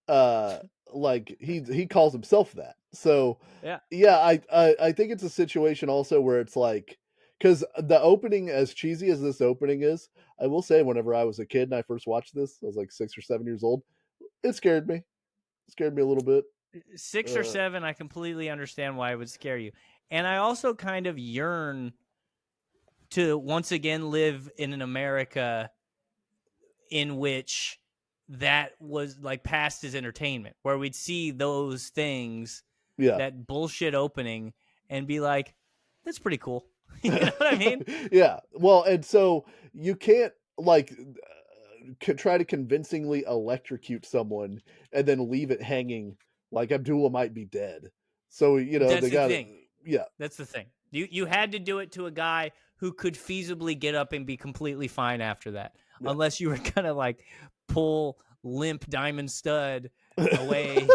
Uh like he calls himself that. So Yeah. yeah, I think it's a situation also where it's like, because the opening, as cheesy as this opening is, I will say whenever I was a kid and I first watched this, I was like 6 or 7 years old, it scared me. It scared me a little bit. 6 or 7, I completely understand why it would scare you. And I also kind of yearn to once again live in an America in which that was like past as entertainment, where we'd see those things, Yeah. that bullshit opening, and be like, that's pretty cool. You know what I mean? Yeah. Well, and so you can't like try to convincingly electrocute someone and then leave it hanging like Abdullah might be dead. So, you know, That's they the got thing. yeah. That's the thing. You had to do it to a guy who could feasibly get up and be completely fine after that, Yeah. unless you were gonna like pull limp Diamond Stud away.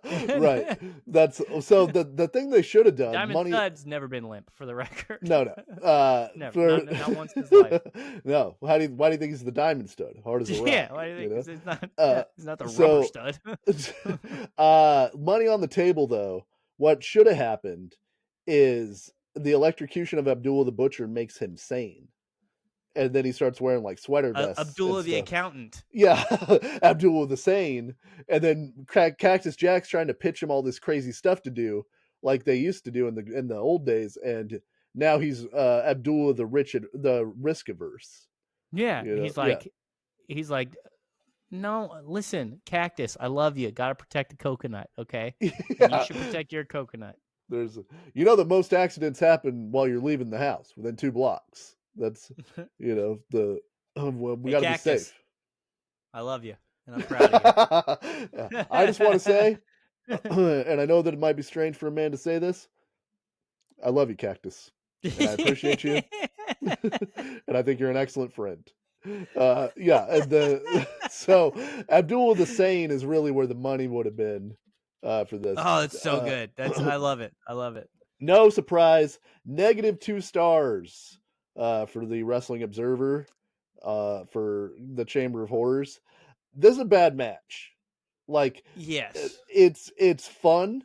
Right. That's so the thing they should have done, Diamond money. Stud's never been limp, for the record. No, no. Never, For not once in his life. no. Why do you think he's the diamond stud? Hard as a rock. Yeah, why do you think? You 'Cause know? it's not the rubber So stud. money on the table though. What should have happened is the electrocution of Abdullah the Butcher makes him sane. And then he starts wearing like sweater vests and Abdullah the stuff. accountant. Yeah, Abdullah the Sane, and then Cactus Jack's trying to pitch him all this crazy stuff to do, like they used to do in the old days, and now he's Abdullah the risk averse. Yeah, You know? he's like, no, listen, Cactus, I love you. Got to protect the coconut, okay? Yeah. And you should protect your coconut. There's, you know, that most accidents happen while you're leaving the house within 2 blocks. That's, you know, well, we Hey, got to be Cactus, safe. I love you, and I'm proud of you. I just want to say, and I know that it might be strange for a man to say this, I love you, Cactus, and I appreciate you, and I think you're an excellent friend. Yeah, and so Abdullah the Sane is really where the money would have been for this. Oh, it's so good. I love it. I love it. No surprise, -2 stars for the Wrestling Observer, for the Chamber of Horrors. This is a bad match. Like, Yes. it's fun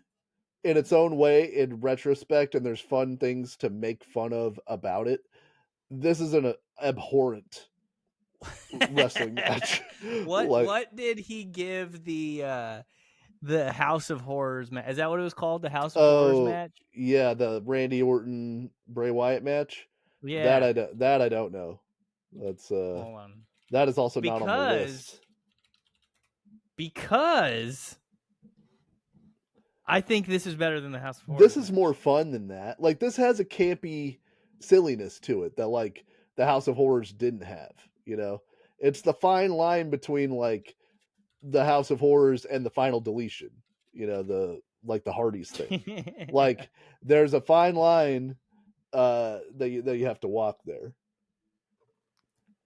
in its own way in retrospect, and there's fun things to make fun of about it. This is an abhorrent wrestling match. What did he give the House of Horrors match? Is that what it was called? The House of Horrors match? Yeah, the Randy Orton Bray Wyatt match. Yeah. That I don't know. That's Hold on. that is also not on the list. Because I think this is better than the House of Horrors. This is more fun than that. Like, this has a campy silliness to it that like the House of Horrors didn't have, you know. It's the fine line between like the House of Horrors and the Final Deletion, you know, the Hardys thing. Like, there's a fine line that you have to walk there.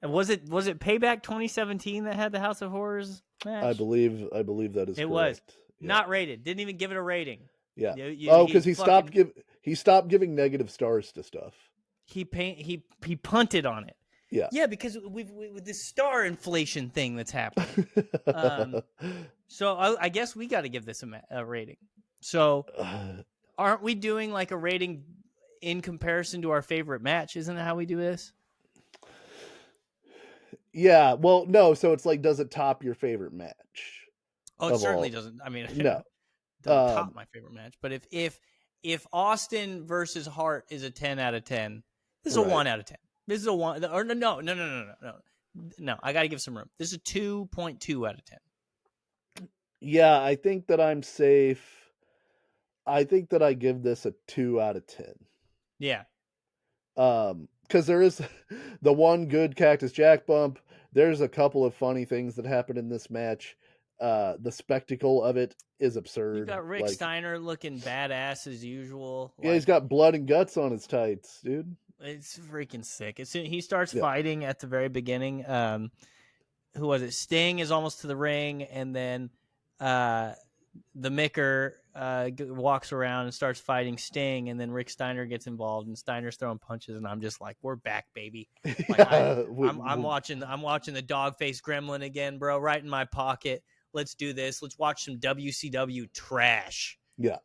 And was it Payback 2017 that had the House of Horrors match? I believe that is it correct. Was yeah. Not rated. Didn't even give it a rating. Yeah. Because he stopped giving negative stars to stuff. He punted on it. Yeah. Yeah, because with this star inflation thing that's happening. So I guess we got to give this a rating. So aren't we doing like a rating in comparison to our favorite match? Isn't that how we do this? Yeah. Well, no. So it's like, does it top your favorite match? Oh, it certainly doesn't. I mean, no. Doesn't top my favorite match. But if Austin versus Hart is a 10 out of 10, this is a 1 out of 10. This is a 1. Or no. No, I got to give some room. This is a 2.2 out of 10. Yeah, I think that I'm safe. I think that I give this a 2 out of 10. Yeah. Because there is the one good Cactus Jack bump. There's a couple of funny things that happen in this match. the spectacle of it is absurd. You got Rick Like, Steiner looking badass as usual. yeah, he's got blood and guts on his tights, dude. It's freaking sick. As soon he starts Yeah. fighting at the very beginning, who was it? Sting is almost to the ring, and then the Micker walks around and starts fighting Sting, and then Rick Steiner gets involved, and Steiner's throwing punches, and I'm just like, we're back, baby. Like Yeah, I'm watching the dog face gremlin again, bro, right in my pocket. Let's do this. Let's watch some WCW trash. Yeah,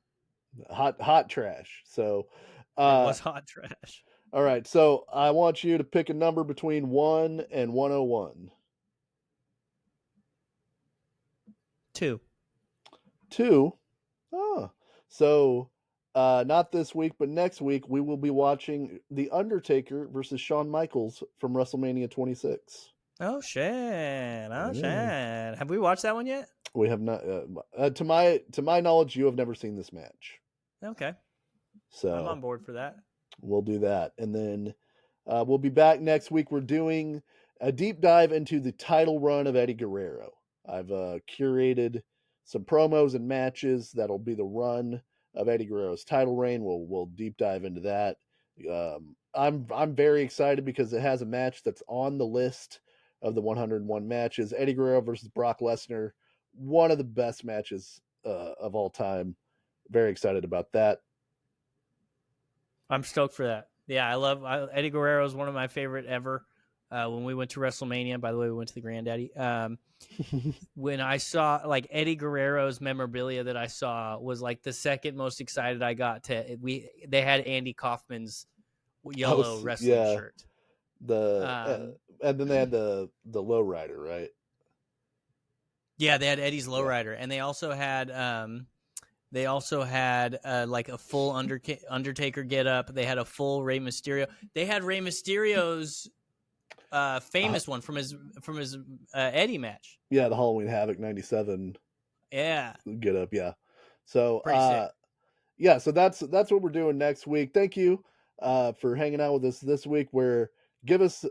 hot trash. So It was hot trash. all right, so I want you to pick a number between 1 and 101. 2. 2. Oh, so not this week, but next week we will be watching The Undertaker versus Shawn Michaels from WrestleMania 26. Oh shit! Oh shit! Have we watched that one yet? We have not. To my knowledge, you have never seen this match. Okay, So I'm on board for that. We'll do that, and then we'll be back next week. We're doing a deep dive into the title run of Eddie Guerrero. I've curated some promos and matches that'll be the run of Eddie Guerrero's title reign. We'll deep dive into that. I'm very excited because it has a match that's on the list of the 101 matches. Eddie Guerrero versus Brock Lesnar, one of the best matches of all time. Very excited about that. I'm stoked for that. Yeah, Eddie Guerrero is one of my favorite ever. When we went to WrestleMania, by the way, we went to the Granddaddy. When I saw like Eddie Guerrero's memorabilia that I saw was like the second most excited I got to. They had Andy Kaufman's yellow wrestling shirt. And then they had the lowrider, right? Yeah, they had Eddie's lowrider, and they also had like a full Undertaker get up. They had a full Rey Mysterio. They had Rey Mysterio's famous one from his Eddie match. Yeah, the Halloween Havoc 97. Yeah, get up. Yeah. So sick. Yeah, so that's what we're doing next week. Thank you for hanging out with us this week. Give us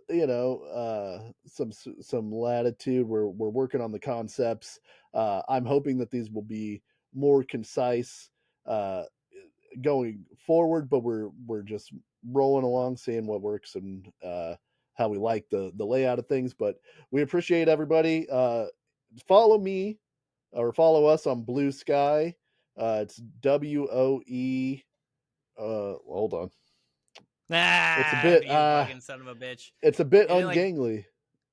some latitude. We're working on the concepts. I'm hoping that these will be more concise going forward, but we're just rolling along, seeing what works and how we like the layout of things. But we appreciate everybody. Follow me or follow us on Blue Sky. It's WOE. Hold on. It's a bit. You fucking son of a bitch. It's a bit ungainly.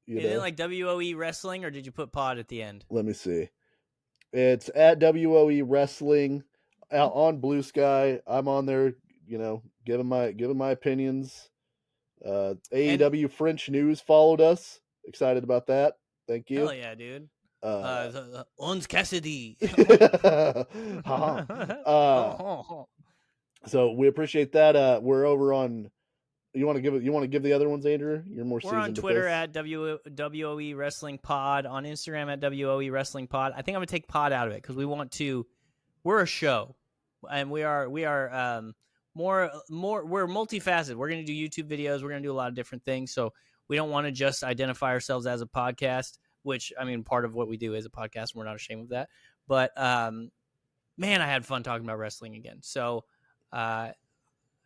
Is it like WOE Wrestling, or did you put pod at the end? Let me see. It's at WOE Wrestling out on Blue Sky. I'm on there, giving my opinions. AEW French News followed us. Excited about that. Thank you. Hell yeah, dude. Ons Cassidy. So we appreciate that. We're over on. You want to give the other ones, Andrew? You're more seasoned. We're on Twitter at WOE Wrestling Pod, on Instagram at WOE Wrestling Pod. I think I'm gonna take pod out of it because we're a show, and we're multifaceted. We're gonna do YouTube videos. We're gonna do a lot of different things. So we don't want to just identify ourselves as a podcast, which I mean, part of what we do is a podcast. And we're not ashamed of that. But man, I had fun talking about wrestling again. So.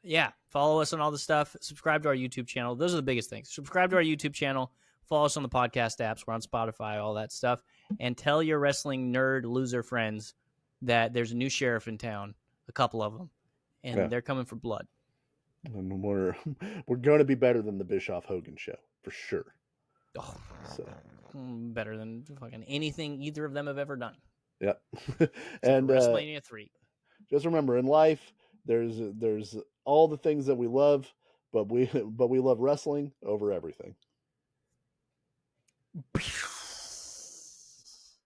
Yeah, follow us on all the stuff. Subscribe to our YouTube channel. Those are the biggest things. Subscribe to our YouTube channel. Follow us on the podcast apps. We're on Spotify, all that stuff. And tell your wrestling nerd loser friends that there's a new sheriff in town, a couple of them, and they're coming for blood. And we're going to be better than the Bischoff Hogan show for sure. Oh, so better than fucking anything either of them have ever done. Yep. And WrestleMania 3. Just remember, in life, there's all the things that we love, but we love wrestling over everything.